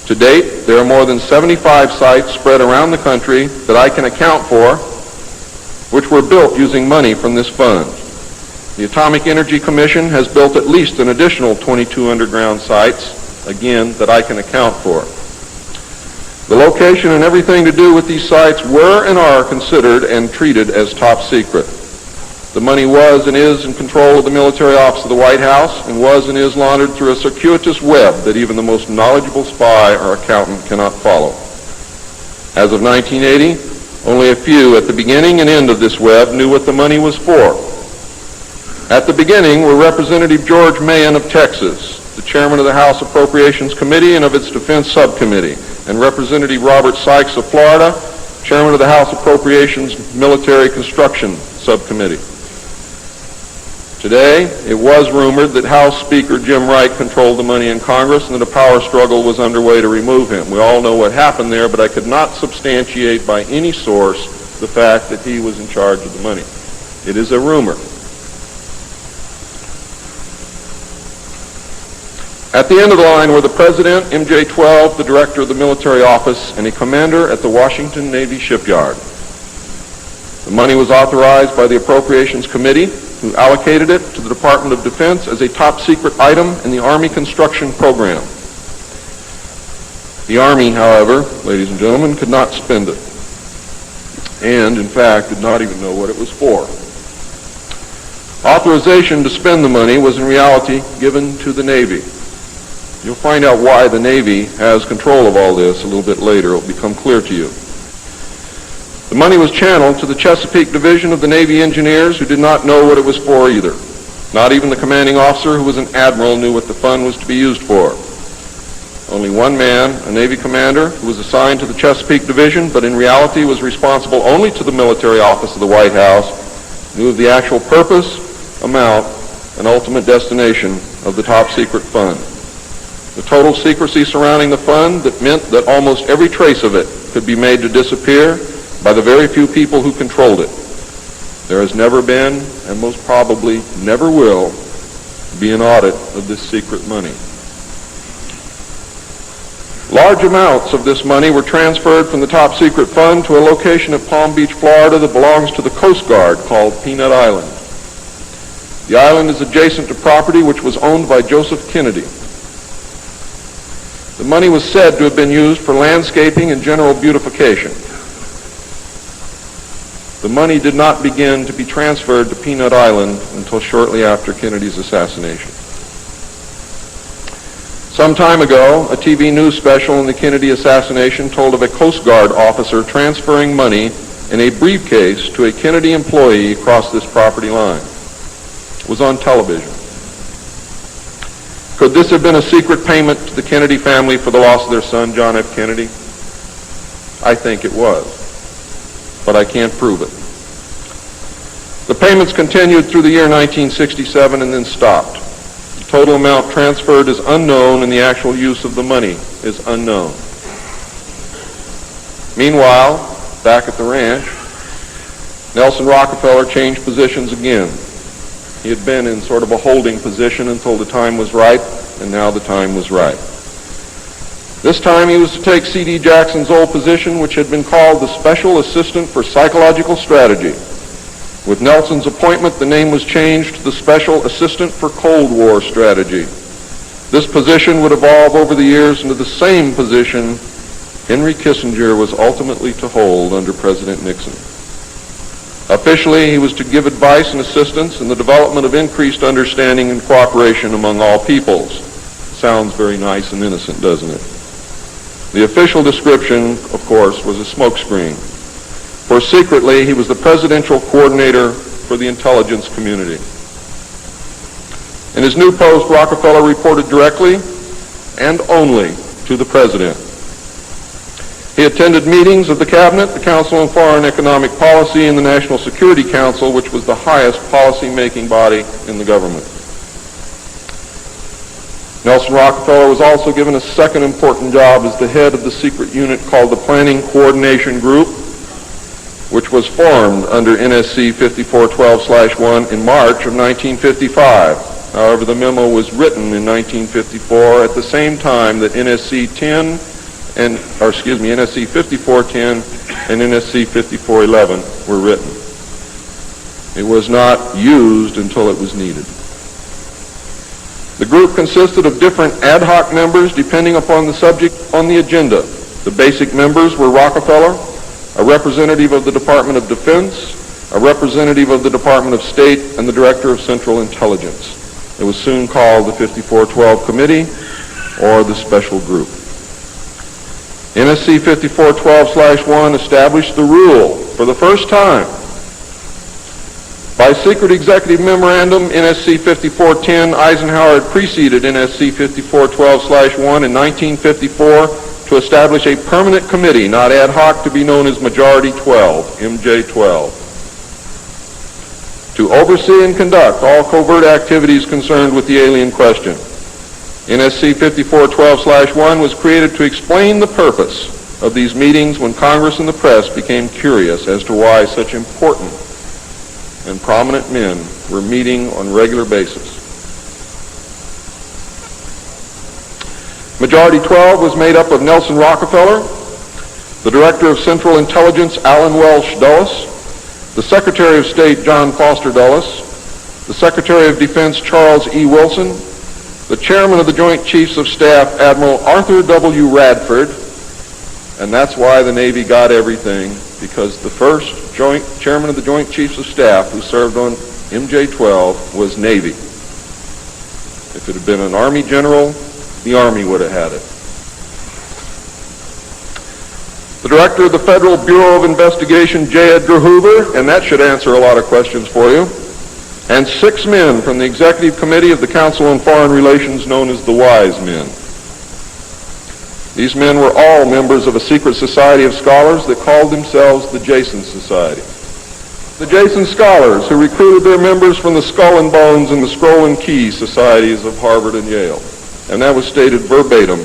S1: To date, there are more than 75 sites spread around the country that I can account for, which were built using money from this fund. The Atomic Energy Commission has built at least an additional 22 underground sites, again, that I can account for. The location and everything to do with these sites were and are considered and treated as top secret. The money was and is in control of the military office of the White House, and was and is laundered through a circuitous web that even the most knowledgeable spy or accountant cannot follow. As of 1980, only a few at the beginning and end of this web knew what the money was for. At the beginning were Representative George Mahan of Texas, the chairman of the House Appropriations Committee and of its Defense Subcommittee, and Representative Robert Sykes of Florida, chairman of the House Appropriations Military Construction Subcommittee. Today, it was rumored that House Speaker Jim Wright controlled the money in Congress and that a power struggle was underway to remove him. We all know what happened there, but I could not substantiate by any source the fact that he was in charge of the money. It is a rumor. At the end of the line were the President, MJ-12, the Director of the Military Office, and a commander at the Washington Navy Shipyard. The money was authorized by the Appropriations Committee, who allocated it to the Department of Defense as a top-secret item in the Army construction program. The Army, however, ladies and gentlemen, could not spend it, and, in fact, did not even know what it was for. Authorization to spend the money was in reality given to the Navy. You'll find out why the Navy has control of all this a little bit later. It will become clear to you. The money was channeled to the Chesapeake Division of the Navy Engineers, who did not know what it was for either. Not even the commanding officer, who was an admiral, knew what the fund was to be used for. Only one man, a Navy commander, who was assigned to the Chesapeake Division, but in reality was responsible only to the military office of the White House, knew of the actual purpose, amount, and ultimate destination of the top-secret fund. The total secrecy surrounding the fund that meant that almost every trace of it could be made to disappear by the very few people who controlled it. There has never been, and most probably never will, be an audit of this secret money. Large amounts of this money were transferred from the top secret fund to a location at Palm Beach, Florida that belongs to the Coast Guard called Peanut Island. The island is adjacent to property which was owned by Joseph Kennedy. The money was said to have been used for landscaping and general beautification. The money did not begin to be transferred to Peanut Island until shortly after Kennedy's assassination. Some time ago, a TV news special in the Kennedy assassination told of a Coast Guard officer transferring money in a briefcase to a Kennedy employee across this property line. It was on television. Could this have been a secret payment to the Kennedy family for the loss of their son, John F. Kennedy? I think it was, but I can't prove it. The payments continued through the year 1967 and then stopped. The total amount transferred is unknown and the actual use of the money is unknown. Meanwhile, back at the ranch, Nelson Rockefeller changed positions again. He had been in sort of a holding position until the time was ripe, and now the time was ripe. This time he was to take C.D. Jackson's old position, which had been called the Special Assistant for Psychological Strategy. With Nelson's appointment, the name was changed to the Special Assistant for Cold War Strategy. This position would evolve over the years into the same position Henry Kissinger was ultimately to hold under President Nixon. Officially, he was to give advice and assistance in the development of increased understanding and cooperation among all peoples. Sounds very nice and innocent, doesn't it? The official description, of course, was a smokescreen. For secretly, he was the presidential coordinator for the intelligence community. In his new post, Rockefeller reported directly and only to the president. He attended meetings of the Cabinet, the Council on Foreign Economic Policy, and the National Security Council, which was the highest policy-making body in the government. Nelson Rockefeller was also given a second important job as the head of the secret unit called the Planning Coordination Group, which was formed under NSC 5412/1 in March of 1955. However, the memo was written in 1954 at the same time that NSC 5410 and NSC 5411 were written. It was not used until it was needed. The group consisted of different ad hoc members depending upon the subject on the agenda. The basic members were Rockefeller, a representative of the Department of Defense, a representative of the Department of State, and the Director of Central Intelligence. It was soon called the 5412 Committee or the Special Group. NSC 5412/1 established the rule for the first time by secret executive memorandum. NSC 5410, Eisenhower had preceded NSC 5412/1 in 1954 to establish a permanent committee, not ad hoc, to be known as Majority 12, MJ12, to oversee and conduct all covert activities concerned with the alien question. NSC 5412/1 was created to explain the purpose of these meetings when Congress and the press became curious as to why such important and prominent men were meeting on a regular basis. Majority 12 was made up of Nelson Rockefeller, the Director of Central Intelligence Allen Welsh Dulles, the Secretary of State John Foster Dulles, the Secretary of Defense Charles E. Wilson, the Chairman of the Joint Chiefs of Staff Admiral Arthur W. Radford, and that's why the Navy got everything, because the first Chairman of the Joint Chiefs of Staff who served on MJ-12 was Navy. If it had been an Army general, the Army would have had it. The Director of the Federal Bureau of Investigation, J. Edgar Hoover, and that should answer a lot of questions for you, and 6 men from the Executive Committee of the Council on Foreign Relations known as the Wise Men. These men were all members of a secret society of scholars that called themselves the Jason Society. The Jason Scholars, who recruited their members from the Skull and Bones and the Scroll and Key societies of Harvard and Yale. And that was stated verbatim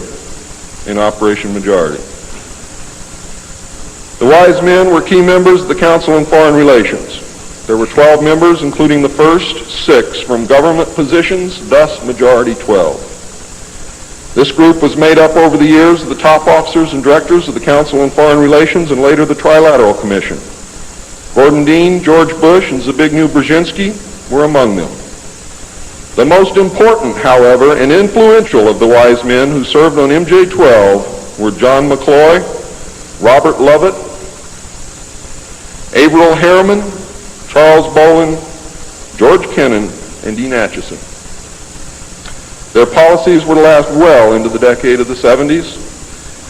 S1: in Operation Majority. The Wise Men were key members of the Council on Foreign Relations. There were 12 members, including the first 6 from government positions, thus Majority 12. This group was made up over the years of the top officers and directors of the Council on Foreign Relations and later the Trilateral Commission. Gordon Dean, George Bush, and Zbigniew Brzezinski were among them. The most important, however, and influential of the Wise Men who served on MJ-12 were John McCloy, Robert Lovett, Averill Harriman, Charles Bolin, George Kennan, and Dean Acheson. Their policies were to last well into the decade of the 70s,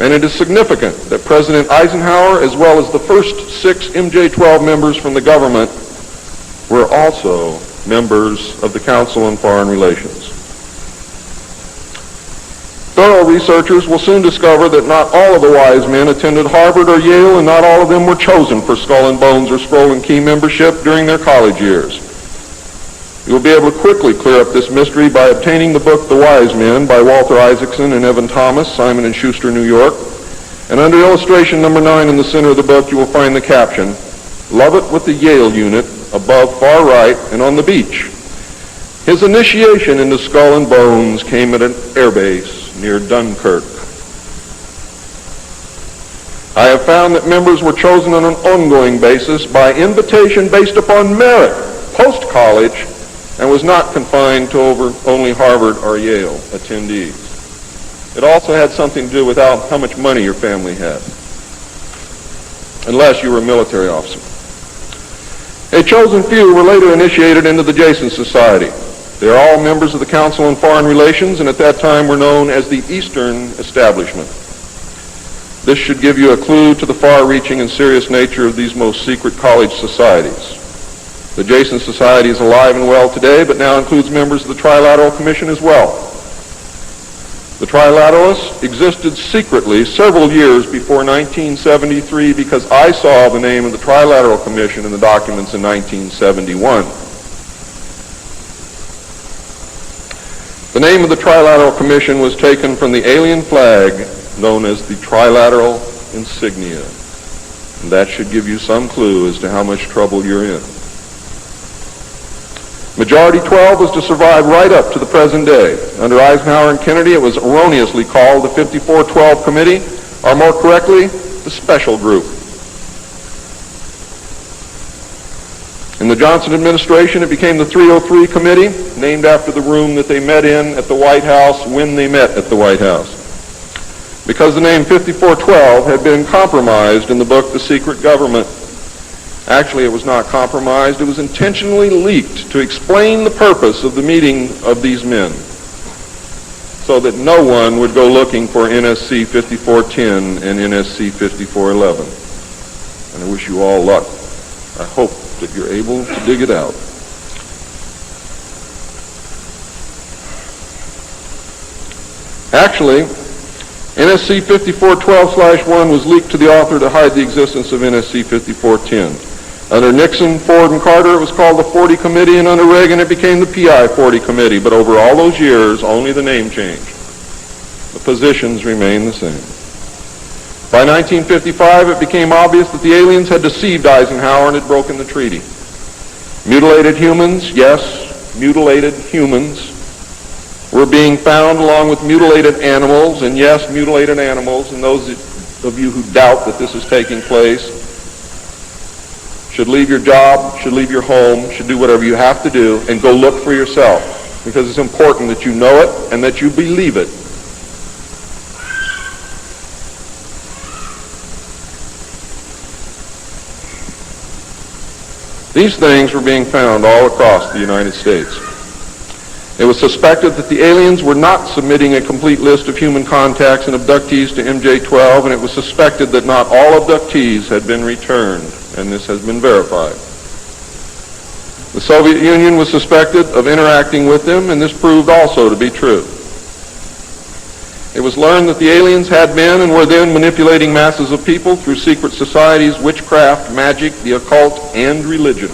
S1: and it is significant that President Eisenhower, as well as the first 6 MJ-12 members from the government, were also members of the Council on Foreign Relations. Thorough researchers will soon discover that not all of the Wise Men attended Harvard or Yale, and not all of them were chosen for Skull and Bones or Scroll and Key membership during their college years. You will be able to quickly clear up this mystery by obtaining the book The Wise Men by Walter Isaacson and Evan Thomas, Simon & Schuster, New York. And under illustration number 9 in the center of the book, you will find the caption, "Lovett with the Yale unit, above far right and on the beach. His initiation into Skull and Bones came at an airbase near Dunkirk." I have found that members were chosen on an ongoing basis by invitation based upon merit, post-college, and was not confined to only Harvard or Yale attendees. It also had something to do with how much money your family had, unless you were a military officer. A chosen few were later initiated into the Jason Society. They are all members of the Council on Foreign Relations, and at that time were known as the Eastern Establishment. This should give you a clue to the far-reaching and serious nature of these most secret college societies. The Jason Society is alive and well today, but now includes members of the Trilateral Commission as well. The Trilateralists existed secretly several years before 1973 because I saw the name of the Trilateral Commission in the documents in 1971. The name of the Trilateral Commission was taken from the alien flag known as the Trilateral Insignia. And that should give you some clue as to how much trouble you're in. Majority 12 was to survive right up to the present day. Under Eisenhower and Kennedy, it was erroneously called the 5412 Committee, or more correctly, the Special Group. In the Johnson administration, it became the 303 Committee, named after the room that they met in at the White House when they met at the White House. Because the name 5412 had been compromised in the book The Secret Government. Actually, it was not compromised. It was intentionally leaked to explain the purpose of the meeting of these men. so that no one would go looking for NSC 5410 and NSC 5411. And I wish you all luck. I hope that you're able to dig it out. Actually, NSC 5412/1 was leaked to the author to hide the existence of NSC 5410. Under Nixon, Ford, and Carter, it was called the 40 Committee, and under Reagan, it became the PI 40 Committee. But over all those years, only the name changed. The positions remained the same. By 1955, it became obvious that the aliens had deceived Eisenhower and had broken the treaty. Mutilated humans, yes, mutilated humans, were being found along with mutilated animals, and yes, mutilated animals, and those of you who doubt that this is taking place should leave your job, should leave your home, should do whatever you have to do, and go look for yourself, because it's important that you know it and that you believe it. These things were being found all across the United States. It was suspected that the aliens were not submitting a complete list of human contacts and abductees to MJ-12, and it was suspected that not all abductees had been returned, and this has been verified. The Soviet Union was suspected of interacting with them, and this proved also to be true. It was learned that the aliens had been and were then manipulating masses of people through secret societies, witchcraft, magic, the occult, and religion.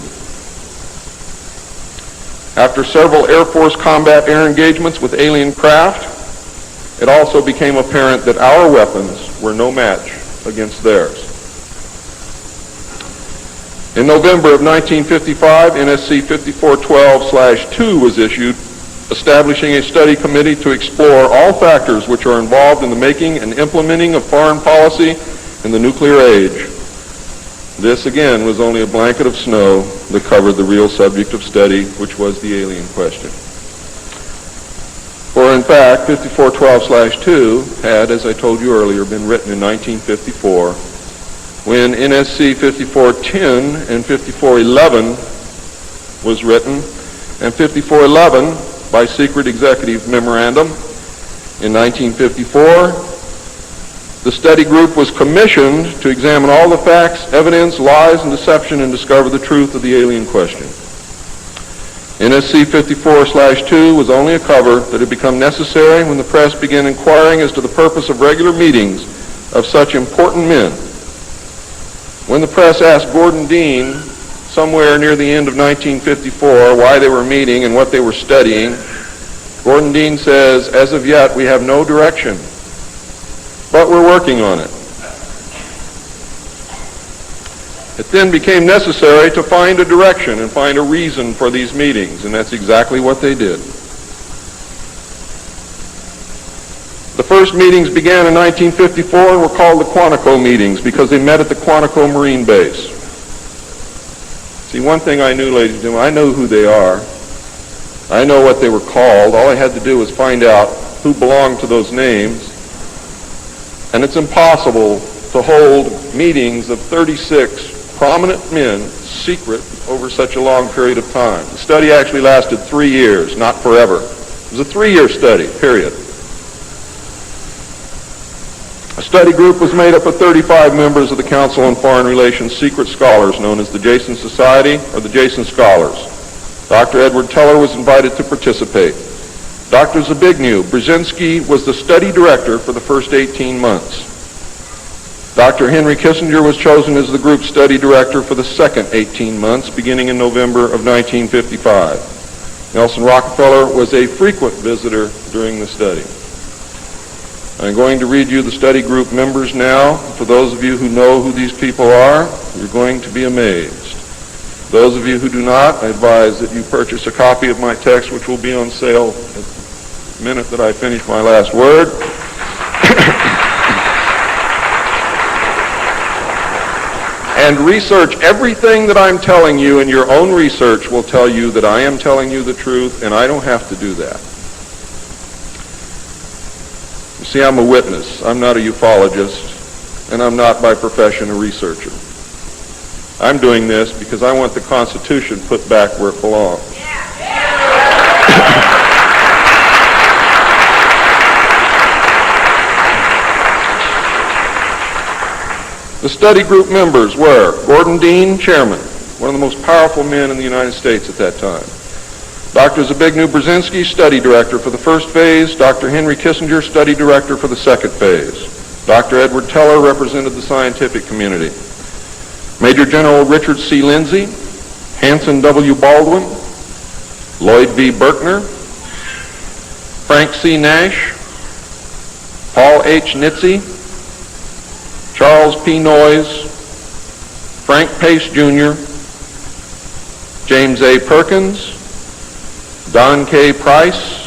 S1: After several Air Force combat air engagements with alien craft, it also became apparent that our weapons were no match against theirs. In November of 1955, NSC 5412/2 was issued, establishing a study committee to explore all factors which are involved in the making and implementing of foreign policy in the nuclear age. This, again, was only a blanket of snow that covered the real subject of study, which was the alien question. For, in fact, 5412/2 had, as I told you earlier, been written in 1954, when NSC 5410 and 5411 was written, and 5411 by secret executive memorandum in 1954. The study group was commissioned to examine all the facts, evidence, lies, and deception and discover the truth of the alien question. NSC 54/2 was only a cover that had become necessary when the press began inquiring as to the purpose of regular meetings of such important men. When the press asked Gordon Dean somewhere near the end of 1954 why they were meeting and what they were studying, Gordon Dean says, "As of yet, we have no direction, but we're working on it." It then became necessary to find a direction and find a reason for these meetings, and that's exactly what they did. The first meetings began in 1954 and were called the Quantico meetings because they met at the Quantico Marine Base. See, one thing I knew, ladies and gentlemen, I know who they are. I know what they were called. All I had to do was find out who belonged to those names. And it's impossible to hold meetings of 36 prominent men secret over such a long period of time. The study actually lasted 3 years, not forever. It was a 3-year study, period. A study group was made up of 35 members of the Council on Foreign Relations secret scholars known as the Jason Society or the Jason Scholars. Dr. Edward Teller was invited to participate. Dr. Zbigniew Brzezinski was the study director for the first 18 months. Dr. Henry Kissinger was chosen as the group study director for the second 18 months, beginning in November of 1955. Nelson Rockefeller was a frequent visitor during the study. I'm going to read you the study group members now. For those of you who know who these people are, you're going to be amazed. Those of you who do not, I advise that you purchase a copy of my text, which will be on sale at the minute that I finish my last word. And research everything that I'm telling you, and your own research will tell you that I am telling you the truth, and I don't have to do that. You see, I'm a witness. I'm not a ufologist, and I'm not by profession a researcher. I'm doing this because I want the Constitution put back where it belongs. The study group members were Gordon Dean, chairman, one of the most powerful men in the United States at that time. Dr. Zbigniew Brzezinski, study director for the first phase. Dr. Henry Kissinger, study director for the second phase. Dr. Edward Teller represented the scientific community. Major General Richard C. Lindsay, Hanson W. Baldwin, Lloyd V. Berkner, Frank C. Nash, Paul H. Nitze, Charles P. Noyes, Frank Pace Jr., James A. Perkins, Don K. Price,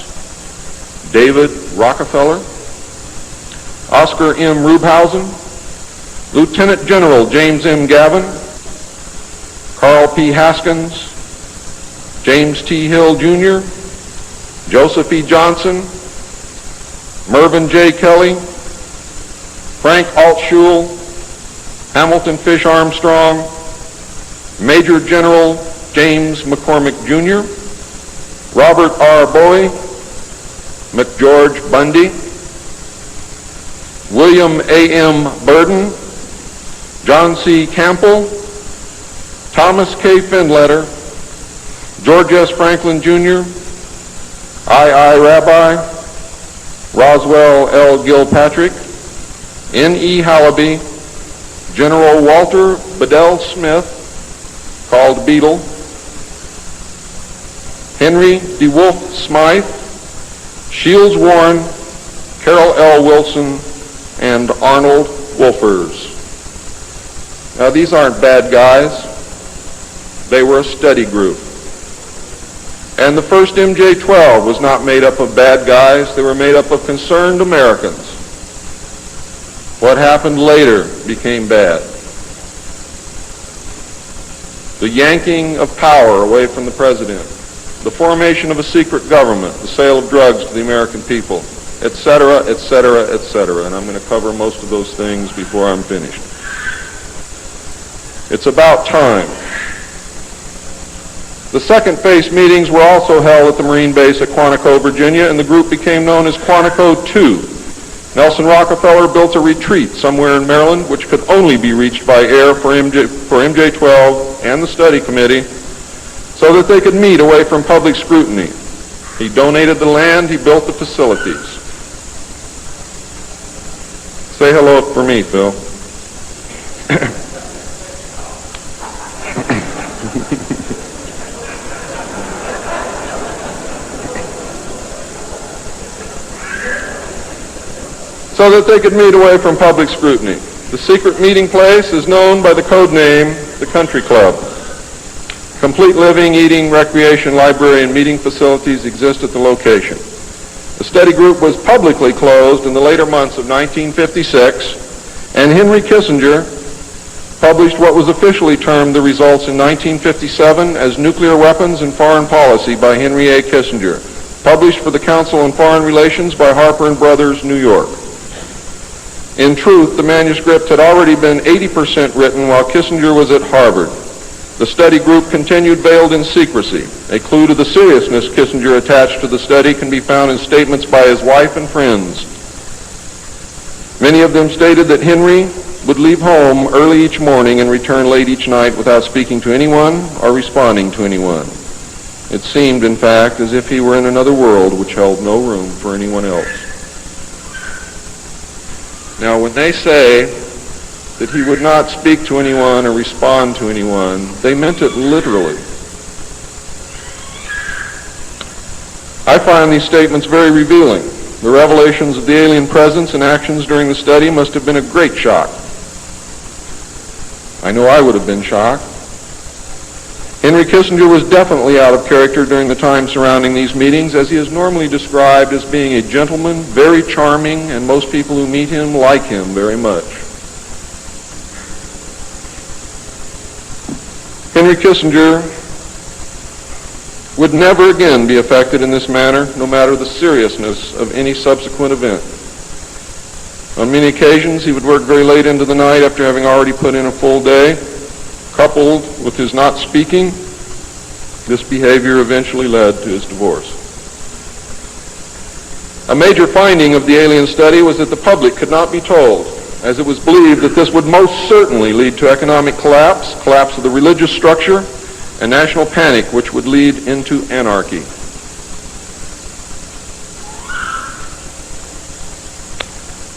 S1: David Rockefeller, Oscar M. Rubhausen, Lieutenant General James M. Gavin, Carl P. Haskins, James T. Hill Jr., Joseph E. Johnson, Mervyn J. Kelly, Frank Altschul, Hamilton Fish Armstrong, Major General James McCormick Jr., Robert R. Bowie, McGeorge Bundy, William A. M. Burden, John C. Campbell, Thomas K. Findletter, George S. Franklin Jr., I. Rabbi, Roswell L. Gilpatrick, N. E. Hallaby, General Walter Bedell Smith, called Beetle, Henry DeWolf Smythe, Shields Warren, Carol L. Wilson, and Arnold Wolfers. Now, these aren't bad guys. They were a study group. And the first MJ-12 was not made up of bad guys. They were made up of concerned Americans. What happened later became bad. The yanking of power away from the president, the formation of a secret government, the sale of drugs to the American people, etc., etc., etc. And I'm going to cover most of those things before I'm finished. It's about time. The second phase meetings were also held at the Marine base at Quantico, Virginia, and the group became known as Quantico 2. Nelson Rockefeller built a retreat somewhere in Maryland which could only be reached by air for MJ-12 and the study committee so that they could meet away from public scrutiny. He donated the land, he built the facilities. Say hello for me, Phil. So that they could meet away from public scrutiny. The secret meeting place is known by the code name, the Country Club. Complete living, eating, recreation, library, and meeting facilities exist at the location. The study group was publicly closed in the later months of 1956, and Henry Kissinger published what was officially termed the results in 1957 as Nuclear Weapons and Foreign Policy by Henry A. Kissinger, published for the Council on Foreign Relations by Harper & Brothers, New York. In truth, the manuscript had already been 80% written while Kissinger was at Harvard. The study group continued veiled in secrecy. A clue to the seriousness Kissinger attached to the study can be found in statements by his wife and friends. Many of them stated that Henry would leave home early each morning and return late each night without speaking to anyone or responding to anyone. It seemed, in fact, as if he were in another world which held no room for anyone else. Now, when they say that he would not speak to anyone or respond to anyone, they meant it literally. I find these statements very revealing. The revelations of the alien presence and actions during the study must have been a great shock. I know I would have been shocked. Henry Kissinger was definitely out of character during the time surrounding these meetings, as he is normally described as being a gentleman, very charming, and most people who meet him like him very much. Henry Kissinger would never again be affected in this manner, no matter the seriousness of any subsequent event. On many occasions, he would work very late into the night after having already put in a full day. Coupled with his not speaking, this behavior eventually led to his divorce. A major finding of the alien study was that the public could not be told as it was believed that this would most certainly lead to economic collapse, collapse of the religious structure, and national panic, which would lead into anarchy.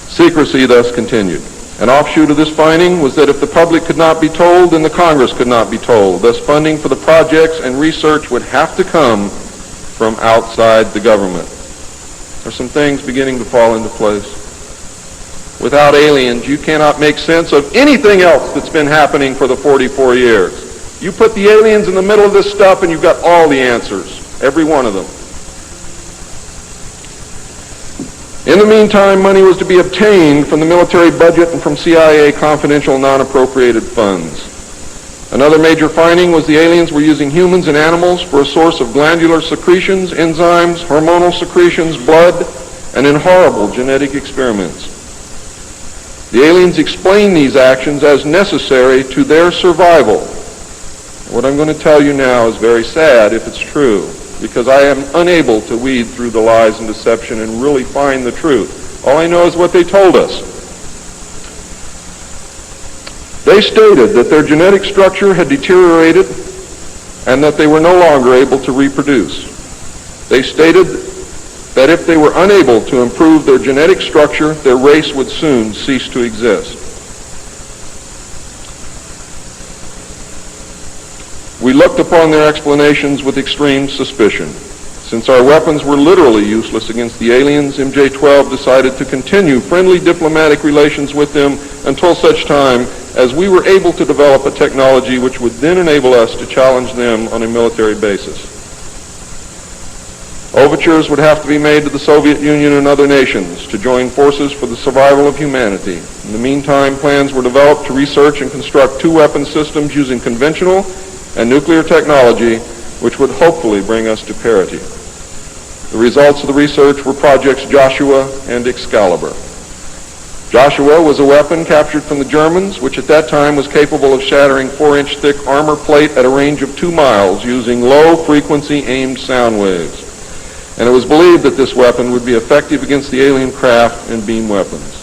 S1: Secrecy thus continued. An offshoot of this finding was that if the public could not be told, then the Congress could not be told. Thus, funding for the projects and research would have to come from outside the government. There are some things beginning to fall into place. Without aliens, you cannot make sense of anything else that's been happening for the 44 years. You put the aliens in the middle of this stuff and you've got all the answers, every one of them. In the meantime, money was to be obtained from the military budget and from CIA confidential non-appropriated funds. Another major finding was the aliens were using humans and animals for a source of glandular secretions, enzymes, hormonal secretions, blood, and in horrible genetic experiments. The aliens explain these actions as necessary to their survival. What I'm going to tell you now is very sad if it's true, because I am unable to weed through the lies and deception and really find the truth. All I know is what they told us. They stated that their genetic structure had deteriorated and that they were no longer able to reproduce. They stated that if they were unable to improve their genetic structure, their race would soon cease to exist. We looked upon their explanations with extreme suspicion. Since our weapons were literally useless against the aliens, MJ-12 decided to continue friendly diplomatic relations with them until such time as we were able to develop a technology which would then enable us to challenge them on a military basis. Overtures would have to be made to the Soviet Union and other nations to join forces for the survival of humanity. In the meantime, plans were developed to research and construct two weapon systems using conventional and nuclear technology, which would hopefully bring us to parity. The results of the research were projects Joshua and Excalibur. Joshua was a weapon captured from the Germans, which at that time was capable of shattering 4-inch thick armor plate at a range of 2 miles using low-frequency aimed sound waves. And it was believed that this weapon would be effective against the alien craft and beam weapons.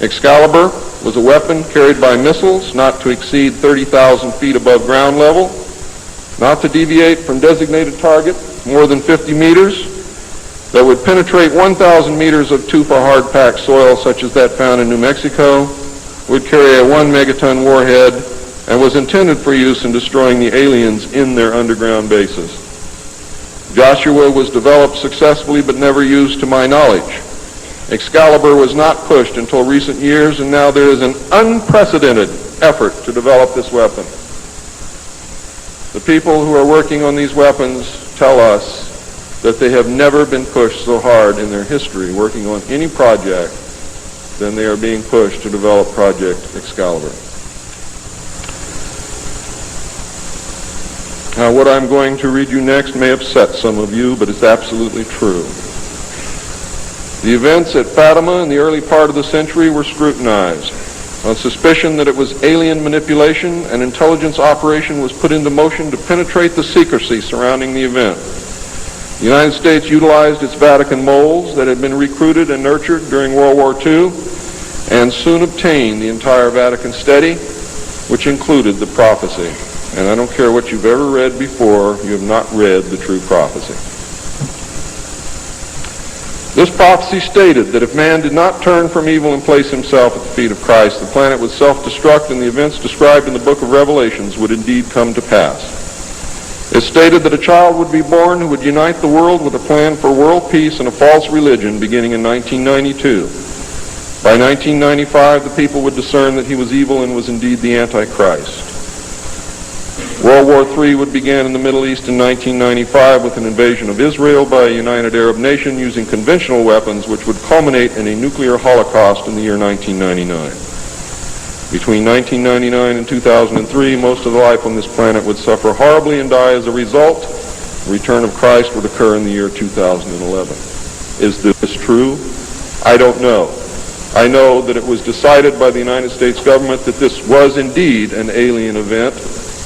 S1: Excalibur was a weapon carried by missiles not to exceed 30,000 feet above ground level, not to deviate from designated target more than 50 meters, that would penetrate 1,000 meters of tufa hard-packed soil such as that found in New Mexico, would carry a 1 megaton warhead, and was intended for use in destroying the aliens in their underground bases. Joshua was developed successfully but never used to my knowledge. Excalibur was not pushed until recent years, and now there is an unprecedented effort to develop this weapon. The people who are working on these weapons tell us that they have never been pushed so hard in their history working on any project than they are being pushed to develop Project Excalibur. Now, what I'm going to read you next may upset some of you, but it's absolutely true. The events at Fatima in the early part of the century were scrutinized. On suspicion that it was alien manipulation, an intelligence operation was put into motion to penetrate the secrecy surrounding the event. The United States utilized its Vatican moles that had been recruited and nurtured during World War II and soon obtained the entire Vatican study, which included the prophecy. And I don't care what you've ever read before, you have not read the true prophecy. This prophecy stated that if man did not turn from evil and place himself at the feet of Christ, the planet would self-destruct and the events described in the book of Revelations would indeed come to pass. It stated that a child would be born who would unite the world with a plan for world peace and a false religion beginning in 1992. By 1995, the people would discern that he was evil and was indeed the Antichrist. World War III would begin in the Middle East in 1995 with an invasion of Israel by a united Arab nation using conventional weapons, which would culminate in a nuclear holocaust in the year 1999. Between 1999 and 2003, most of the life on this planet would suffer horribly and die as a result. The return of Christ would occur in the year 2011. Is this true? I don't know. I know that it was decided by the United States government that this was indeed an alien event,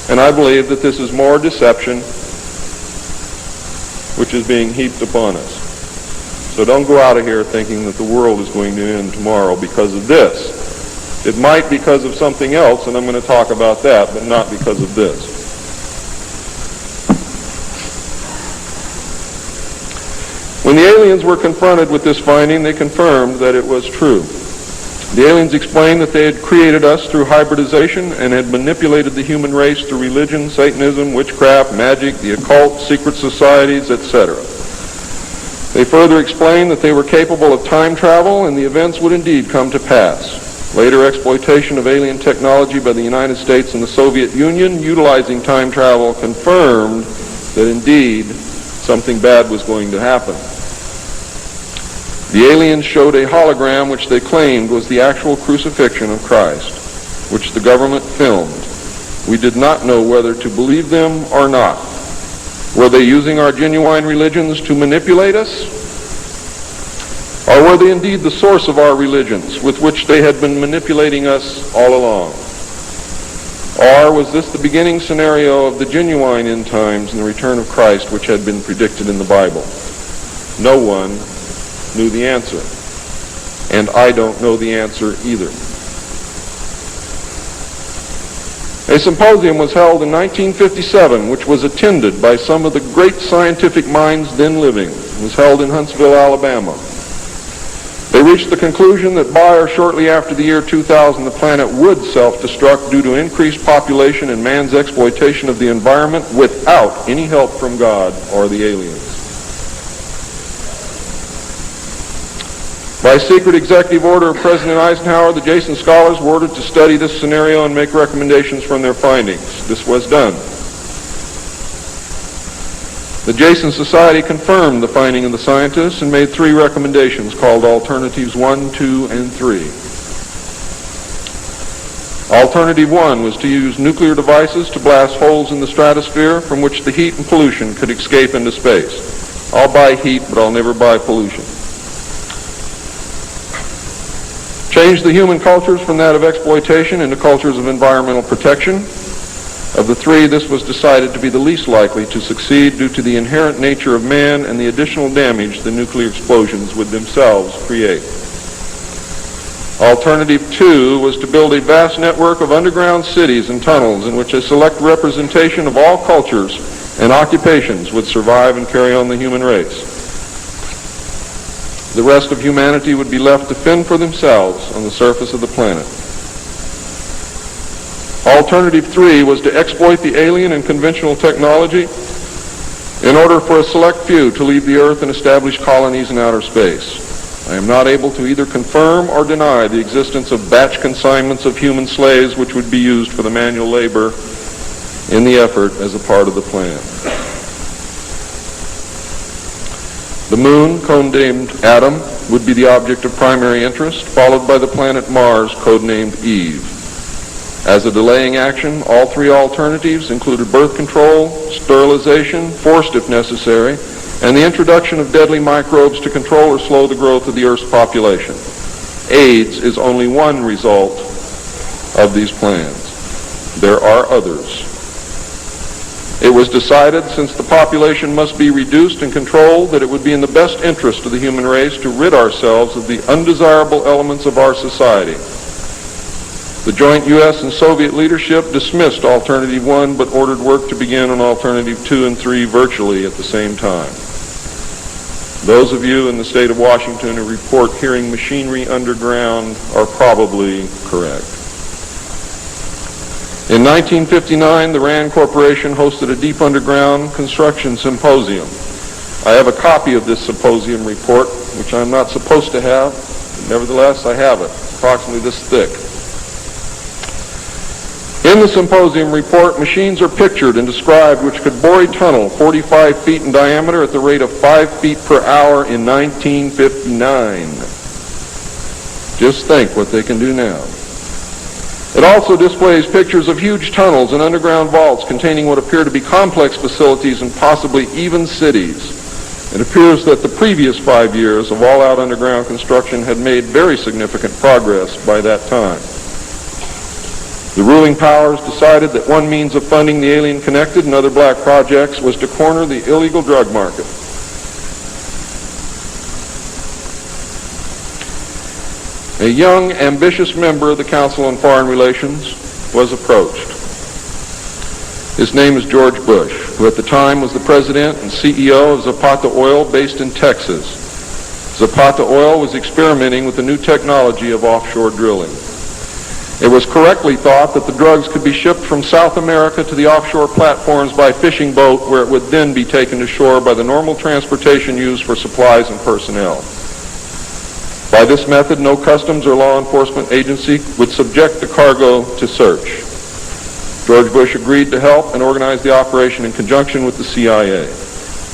S1: and I believe that this is more deception which is being heaped upon us. So don't go out of here thinking that the world is going to end tomorrow because of this. It might because of something else, and I'm going to talk about that, but not because of this. When the aliens were confronted with this finding, they confirmed that it was true. The aliens explained that they had created us through hybridization and had manipulated the human race through religion, Satanism, witchcraft, magic, the occult, secret societies, etc. They further explained that they were capable of time travel and the events would indeed come to pass. Later exploitation of alien technology by the United States and the Soviet Union utilizing time travel confirmed that indeed something bad was going to happen. The aliens showed a hologram which they claimed was the actual crucifixion of Christ, which the government filmed. We did not know whether to believe them or not. Were they using our genuine religions to manipulate us? Or were they indeed the source of our religions with which they had been manipulating us all along? Or was this the beginning scenario of the genuine end times and the return of Christ which had been predicted in the Bible? No one knew the answer. And I don't know the answer either. A symposium was held in 1957 which was attended by some of the great scientific minds then living. It was held in Huntsville, Alabama. They reached the conclusion that by or shortly after the year 2000, the planet would self-destruct due to increased population and man's exploitation of the environment without any help from God or the aliens. By secret executive order of President Eisenhower, the Jason scholars were ordered to study this scenario and make recommendations from their findings. This was done. The Jason Society confirmed the finding of the scientists and made 3 recommendations called Alternatives 1, 2, and 3. Alternative 1 was to use nuclear devices to blast holes in the stratosphere from which the heat and pollution could escape into space. I'll buy heat, but I'll never buy pollution. Change the human cultures from that of exploitation into cultures of environmental protection. Of the 3, this was decided to be the least likely to succeed due to the inherent nature of man and the additional damage the nuclear explosions would themselves create. Alternative 2 was to build a vast network of underground cities and tunnels in which a select representation of all cultures and occupations would survive and carry on the human race. The rest of humanity would be left to fend for themselves on the surface of the planet. Alternative 3 was to exploit the alien and conventional technology in order for a select few to leave the earth and establish colonies in outer space. I am not able to either confirm or deny the existence of batch consignments of human slaves which would be used for the manual labor in the effort as a part of the plan. The moon, codenamed Adam, would be the object of primary interest, followed by the planet Mars, codenamed Eve. As a delaying action, all 3 alternatives included birth control, sterilization, forced if necessary, and the introduction of deadly microbes to control or slow the growth of the Earth's population. AIDS is only one result of these plans. There are others. It was decided, since the population must be reduced and controlled, that it would be in the best interest of the human race to rid ourselves of the undesirable elements of our society. The joint U.S. and Soviet leadership dismissed Alternative 1 but ordered work to begin on Alternative 2 and 3 virtually at the same time. Those of you in the state of Washington who report hearing machinery underground are probably correct. In 1959, the RAND Corporation hosted a deep underground construction symposium. I have a copy of this symposium report, which I'm not supposed to have, but nevertheless I have it, approximately this thick. In the symposium report, machines are pictured and described which could bore a tunnel 45 feet in diameter at the rate of 5 feet per hour in 1959. Just think what they can do now. It also displays pictures of huge tunnels and underground vaults containing what appear to be complex facilities and possibly even cities. It appears that the previous 5 years of all-out underground construction had made very significant progress by that time. The ruling powers decided that one means of funding the alien-connected and other black projects was to corner the illegal drug market. a young, ambitious member of the Council on Foreign Relations was approached. His name is George Bush, who at the time was the president and CEO of Zapata Oil based in Texas. Zapata Oil was experimenting with the new technology of offshore drilling. It was correctly thought that the drugs could be shipped from South America to the offshore platforms by fishing boat, where it would then be taken to shore by the normal transportation used for supplies and personnel. By this method, no customs or law enforcement agency would subject the cargo to search. George Bush agreed to help and organize the operation in conjunction with the CIA.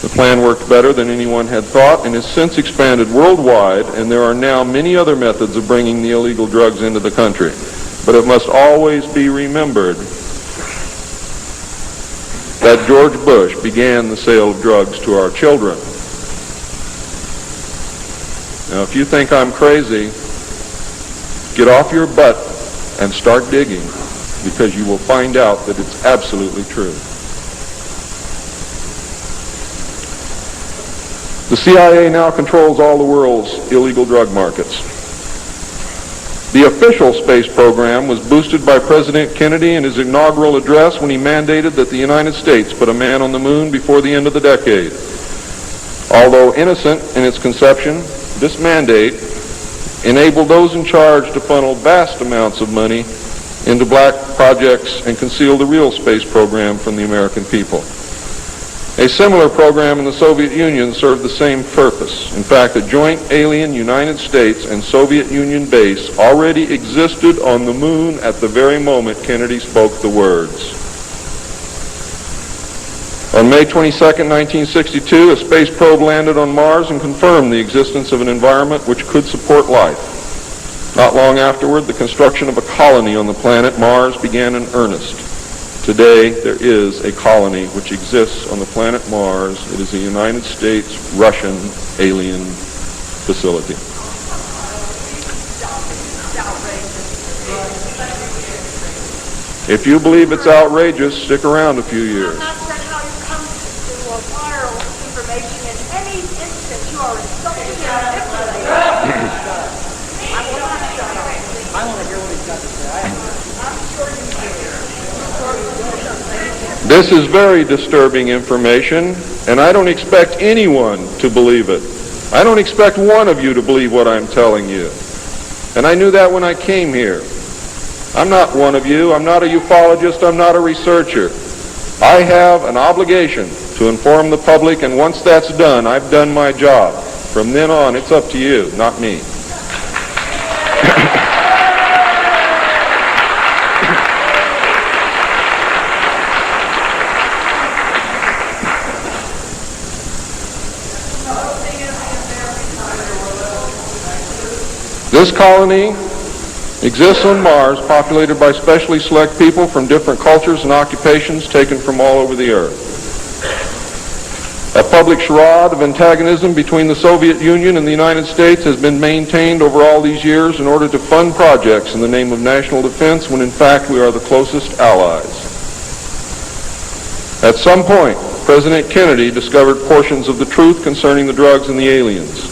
S1: The plan worked better than anyone had thought and has since expanded worldwide, and there are now many other methods of bringing the illegal drugs into the country. But it must always be remembered that George Bush began the sale of drugs to our children. Now, if you think I'm crazy, get off your butt and start digging, because you will find out that it's absolutely true. The CIA now controls all the world's illegal drug markets. The official space program was boosted by President Kennedy in his inaugural address when he mandated that the United States put a man on the moon before the end of the decade. Although innocent in its conception, this mandate enabled those in charge to funnel vast amounts of money into black projects and conceal the real space program from the American people. A similar program in the Soviet Union served the same purpose. In fact, a joint alien United States and Soviet Union base already existed on the moon at the very moment Kennedy spoke the words. On May 22, 1962, a space probe landed on Mars and confirmed the existence of an environment which could support life. Not long afterward, the construction of a colony on the planet Mars began in earnest. Today, there is a colony which exists on the planet Mars. It is a United States-Russian alien facility. If you believe it's outrageous, stick around a few years.
S2: I'm not sure how you come to acquire information. In any instance, you are insulting and manipulating. I will not shut up. I want to hear what he's got to say. I'm sure you do.
S1: This is very disturbing information, and I don't expect anyone to believe it. I don't expect one of you to believe what I'm telling you. And I knew that when I came here. I'm not one of you. I'm not a ufologist. I'm not a researcher. I have an obligation to inform the public, and once that's done, I've done my job. From then on, it's up to you, not me. This colony exists on Mars, populated by specially select people from different cultures and occupations taken from all over the earth. A public charade of antagonism between the Soviet Union and the United States has been maintained over all these years in order to fund projects in the name of national defense, when in fact we are the closest allies. At some point, President Kennedy discovered portions of the truth concerning the drugs and the aliens.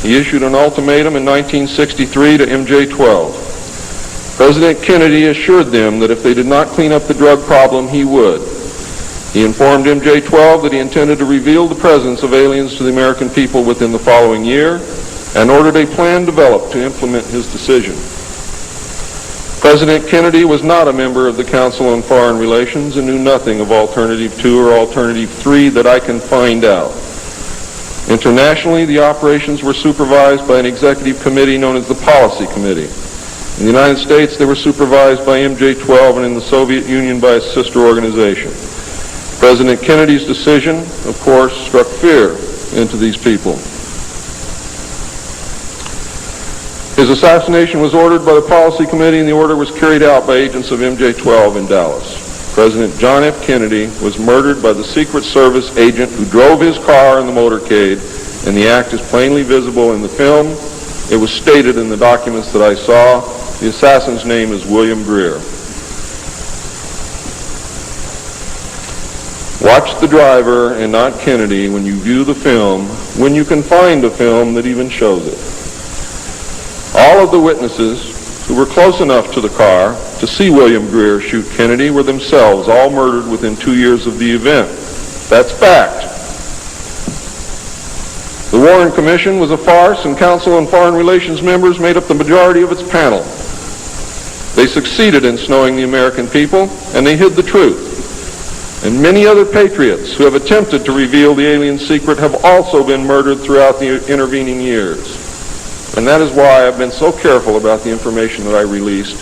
S1: He issued an ultimatum in 1963 to MJ-12. President Kennedy assured them that if they did not clean up the drug problem, he would. He informed MJ-12 that he intended to reveal the presence of aliens to the American people within the following year, and ordered a plan developed to implement his decision. President Kennedy was not a member of the Council on Foreign Relations and knew nothing of Alternative 2 or Alternative 3 that I can find out. Internationally, the operations were supervised by an executive committee known as the Policy Committee. In the United States, they were supervised by MJ-12, and in the Soviet Union by a sister organization. President Kennedy's decision, of course, struck fear into these people. His assassination was ordered by the Policy Committee, and the order was carried out by agents of MJ-12 in Dallas. President John F. Kennedy was murdered by the Secret Service agent who drove his car in the motorcade, and the act is plainly visible in the film. It was stated in the documents that I saw. The assassin's name is William Greer. Watch the driver and not Kennedy when you view the film, when you can find a film that even shows it. All of the witnesses who were close enough to the car to see William Greer shoot Kennedy were themselves all murdered within 2 years of the event. That's fact. The Warren Commission was a farce, and Council on Foreign Relations members made up the majority of its panel. They succeeded in snowing the American people, and they hid the truth. And many other patriots who have attempted to reveal the alien secret have also been murdered throughout the intervening years. And that is why I've been so careful about the information that I released,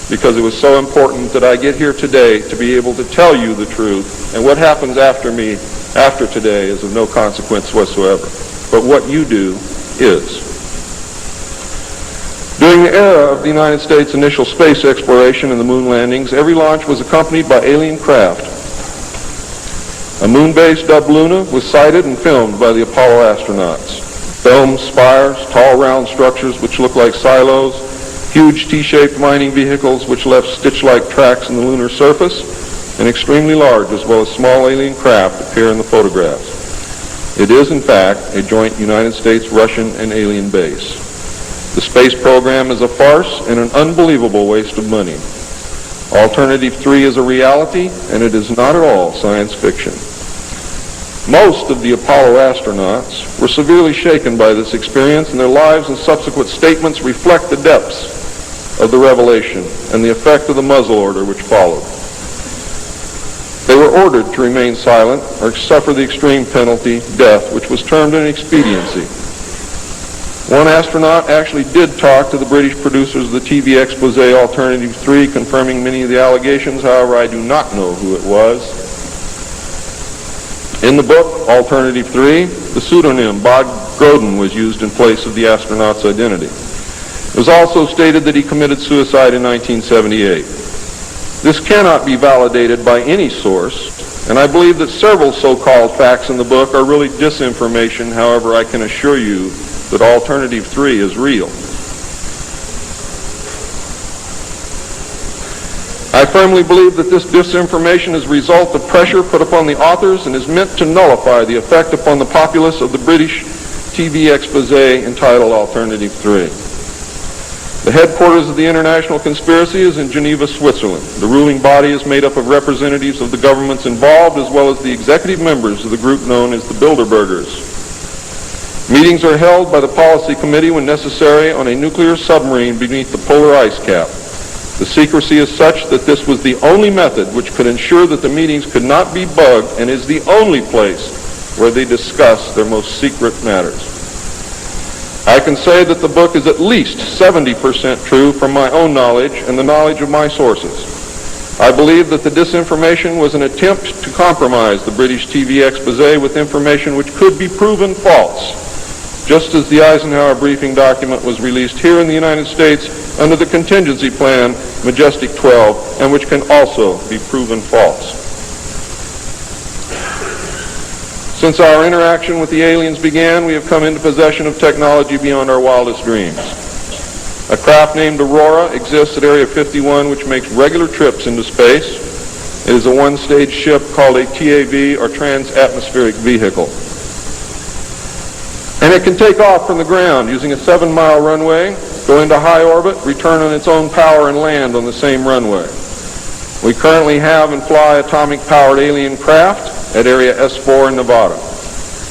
S1: because it was so important that I get here today to be able to tell you the truth, and what happens after me, after today, is of no consequence whatsoever. But what you do is. During the era of the United States' initial space exploration and the moon landings, every launch was accompanied by alien craft. A moon base dubbed Luna was sighted and filmed by the Apollo astronauts. Domes, spires, tall round structures which look like silos, huge T-shaped mining vehicles which left stitch-like tracks in the lunar surface, and extremely large as well as small alien craft appear in the photographs. It is, in fact, a joint United States, Russian, and alien base. The space program is a farce and an unbelievable waste of money. Alternative 3 is a reality, and it is not at all science fiction. Most of the Apollo astronauts were severely shaken by this experience, and their lives and subsequent statements reflect the depths of the revelation and the effect of the muzzle order which followed. They were ordered to remain silent or suffer the extreme penalty, death, which was termed an expediency. One astronaut actually did talk to the British producers of the TV expose Alternative 3, confirming many of the allegations. However, I do not know who it was. In the book, Alternative 3, the pseudonym Bob Groden was used in place of the astronaut's identity. It was also stated that he committed suicide in 1978. This cannot be validated by any source, and I believe that several so-called facts in the book are really disinformation. However, I can assure you that Alternative 3 is real. I firmly believe that this disinformation is a result of pressure put upon the authors and is meant to nullify the effect upon the populace of the British TV expose entitled Alternative 3. The headquarters of the international conspiracy is in Geneva, Switzerland. The ruling body is made up of representatives of the governments involved, as well as the executive members of the group known as the Bilderbergers. Meetings are held by the policy committee when necessary on a nuclear submarine beneath the polar ice cap. The secrecy is such that this was the only method which could ensure that the meetings could not be bugged, and is the only place where they discuss their most secret matters. I can say that the book is at least 70% true from my own knowledge and the knowledge of my sources. I believe that the disinformation was an attempt to compromise the British TV expose with information which could be proven false, just as the Eisenhower briefing document was released here in the United States under the contingency plan Majestic 12, and which can also be proven false. Since our interaction with the aliens began, we have come into possession of technology beyond our wildest dreams. A craft named Aurora exists at Area 51, which makes regular trips into space. It is a one-stage ship called a TAV, or Trans-Atmospheric Vehicle. And it can take off from the ground using a 7-mile runway, go into high orbit, return on its own power, and land on the same runway. We currently have and fly atomic-powered alien craft at Area S4 in Nevada.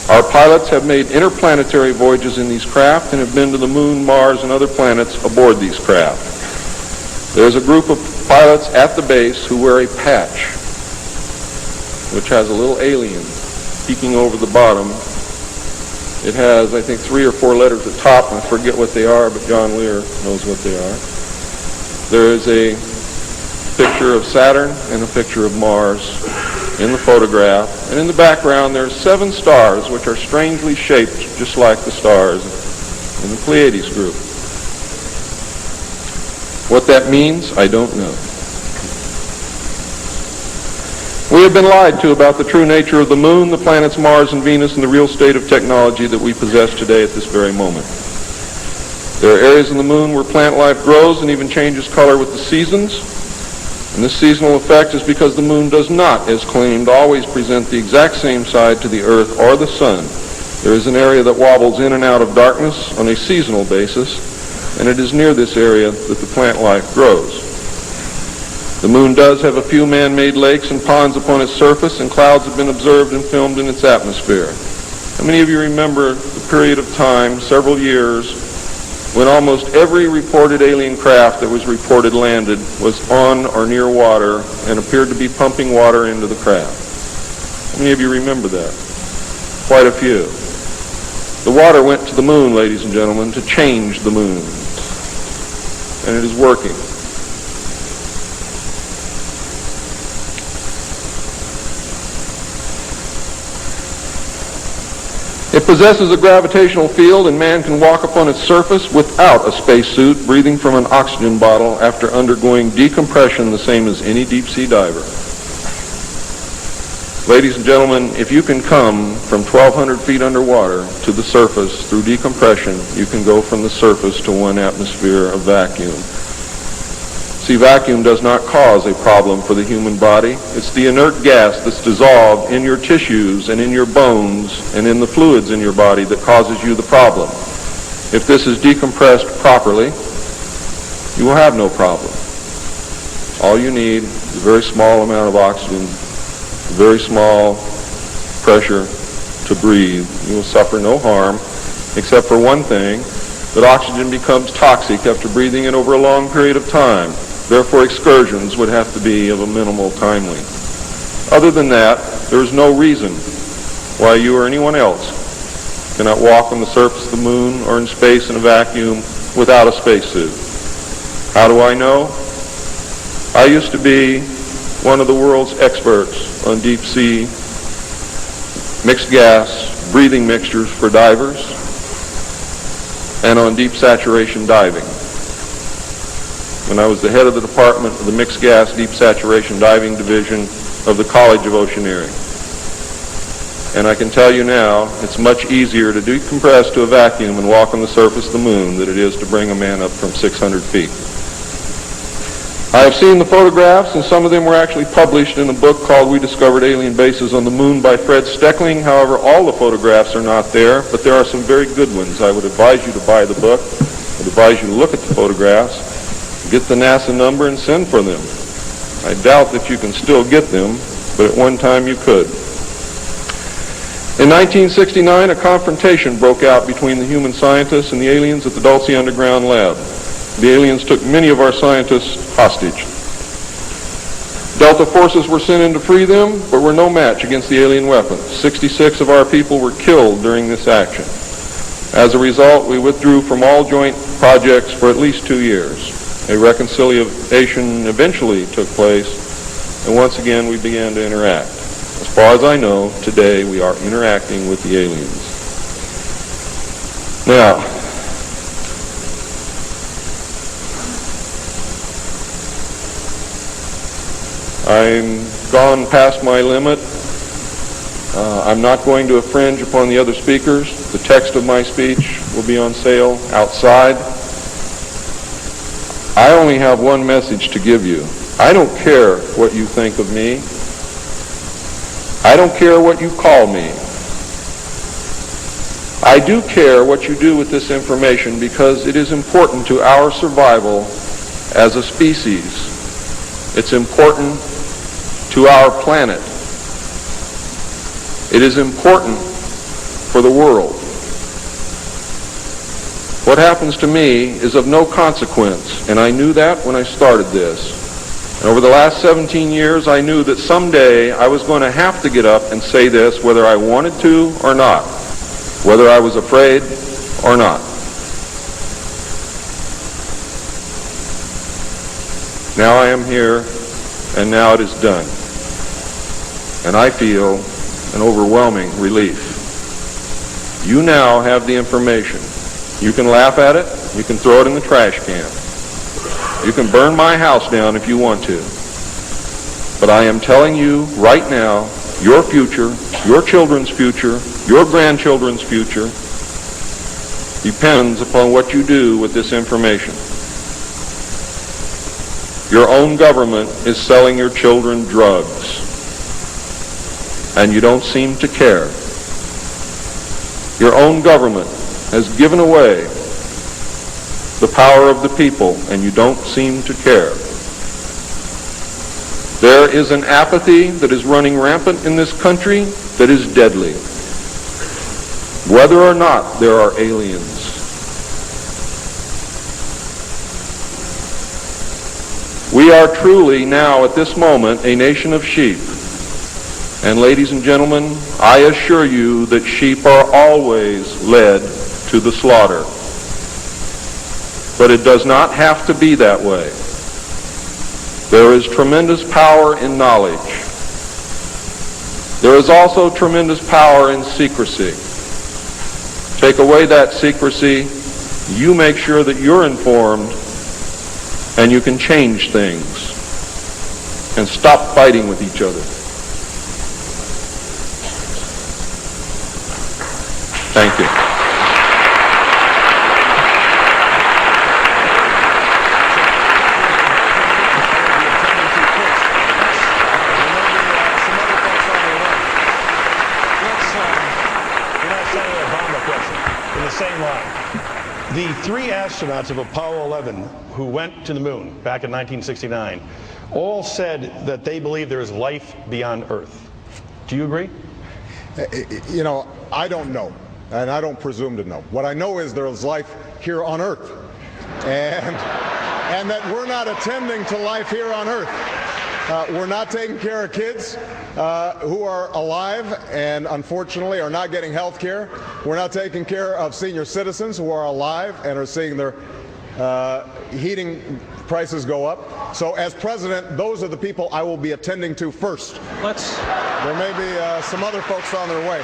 S1: Our pilots have made interplanetary voyages in these craft and have been to the Moon, Mars, and other planets aboard these craft. There's a group of pilots at the base who wear a patch, which has a little alien peeking over the bottom. It has, I think, 3 or 4 letters at the top, and I forget what they are, but John Lear knows what they are. There is a picture of Saturn and a picture of Mars in the photograph, and in the background there are 7 stars which are strangely shaped just like the stars in the Pleiades group. What that means, I don't know. We have been lied to about the true nature of the moon, the planets Mars and Venus, and the real state of technology that we possess today at this very moment. There are areas in the moon where plant life grows and even changes color with the seasons. And this seasonal effect is because the moon does not, as claimed, always present the exact same side to the Earth or the sun. There is an area that wobbles in and out of darkness on a seasonal basis, and it is near this area that the plant life grows. The moon does have a few man-made lakes and ponds upon its surface, and clouds have been observed and filmed in its atmosphere. How many of you remember the period of time, several years, when almost every reported alien craft that was reported landed was on or near water and appeared to be pumping water into the craft? How many of you remember that? Quite a few. The water went to the moon, ladies and gentlemen, to change the moon. And it is working. It possesses a gravitational field, and man can walk upon its surface without a spacesuit, breathing from an oxygen bottle after undergoing decompression the same as any deep-sea diver. Ladies and gentlemen, if you can come from 1,200 feet underwater to the surface through decompression, you can go from the surface to 1 atmosphere of vacuum. See, vacuum does not cause a problem for the human body. It's the inert gas that's dissolved in your tissues and in your bones and in the fluids in your body that causes you the problem. If this is decompressed properly, you will have no problem. All you need is a very small amount of oxygen, a very small pressure to breathe. You will suffer no harm, except for one thing, that oxygen becomes toxic after breathing it over a long period of time. Therefore, excursions would have to be of a minimal time length. Other than that, there is no reason why you or anyone else cannot walk on the surface of the moon or in space in a vacuum without a spacesuit. How do I know? I used to be one of the world's experts on deep sea mixed gas breathing mixtures for divers and on deep saturation diving. When I was the head of the department of the Mixed Gas Deep Saturation Diving Division of the College of Oceaneering. And I can tell you now, it's much easier to decompress to a vacuum and walk on the surface of the moon than it is to bring a man up from 600 feet. I have seen the photographs, and some of them were actually published in a book called We Discovered Alien Bases on the Moon by Fred Steckling. However, all the photographs are not there, but there are some very good ones. I would advise you to buy the book. I would advise you to look at the photographs. Get the NASA number and send for them. I doubt that you can still get them, but at one time you could. In 1969, a confrontation broke out between the human scientists and the aliens at the Dulce Underground Lab. The aliens took many of our scientists hostage. Delta forces were sent in to free them, but were no match against the alien weapons. 66 of our people were killed during this action. As a result, we withdrew from all joint projects for at least 2 years. A reconciliation eventually took place, and once again we began to interact. As far as I know, today we are interacting with the aliens. Now, I'm gone past my limit. I'm not going to infringe upon the other speakers. The text of my speech will be on sale outside. I only have one message to give you. I don't care what you think of me. I don't care what you call me. I do care what you do with this information because it is important to our survival as a species. It's important to our planet. It is important for the world. What happens to me is of no consequence, and I knew that when I started this. And over the last 17 years, I knew that someday I was going to have to get up and say this, whether I wanted to or not, whether I was afraid or not. Now I am here, and now it is done. And I feel an overwhelming relief. You now have the information. You can laugh at it. You can throw it in the trash can. You can burn my house down if you want to. But I am telling you right now, your future, your children's future, your grandchildren's future depends upon what you do with this information. Your own government is selling your children drugs, and you don't seem to care. Your own government has given away the power of the people, and you don't seem to care. There is an apathy that is running rampant in this country that is deadly, whether or not there are aliens. We are truly now, at this moment, a nation of sheep. And ladies and gentlemen, I assure you that sheep are always led to the slaughter. But it does not have to be that way. There is tremendous power in knowledge. There is also tremendous power in secrecy. Take away that secrecy, you make sure that you're informed, and you can change things and stop fighting with each other. Thank you.
S3: The three astronauts of Apollo 11 who went to the moon back in 1969 all said that they believe there is life beyond Earth. Do you agree?
S4: You know, I don't know, and I don't presume to know. What I know is there is life here on Earth, and that we're not attending to life here on Earth. We're not taking care of kids who are alive and unfortunately are not getting health care. We're not taking care of senior citizens who are alive and are seeing their heating prices go up. So as president, those are the people I will be attending to first. There may be some other folks on their way.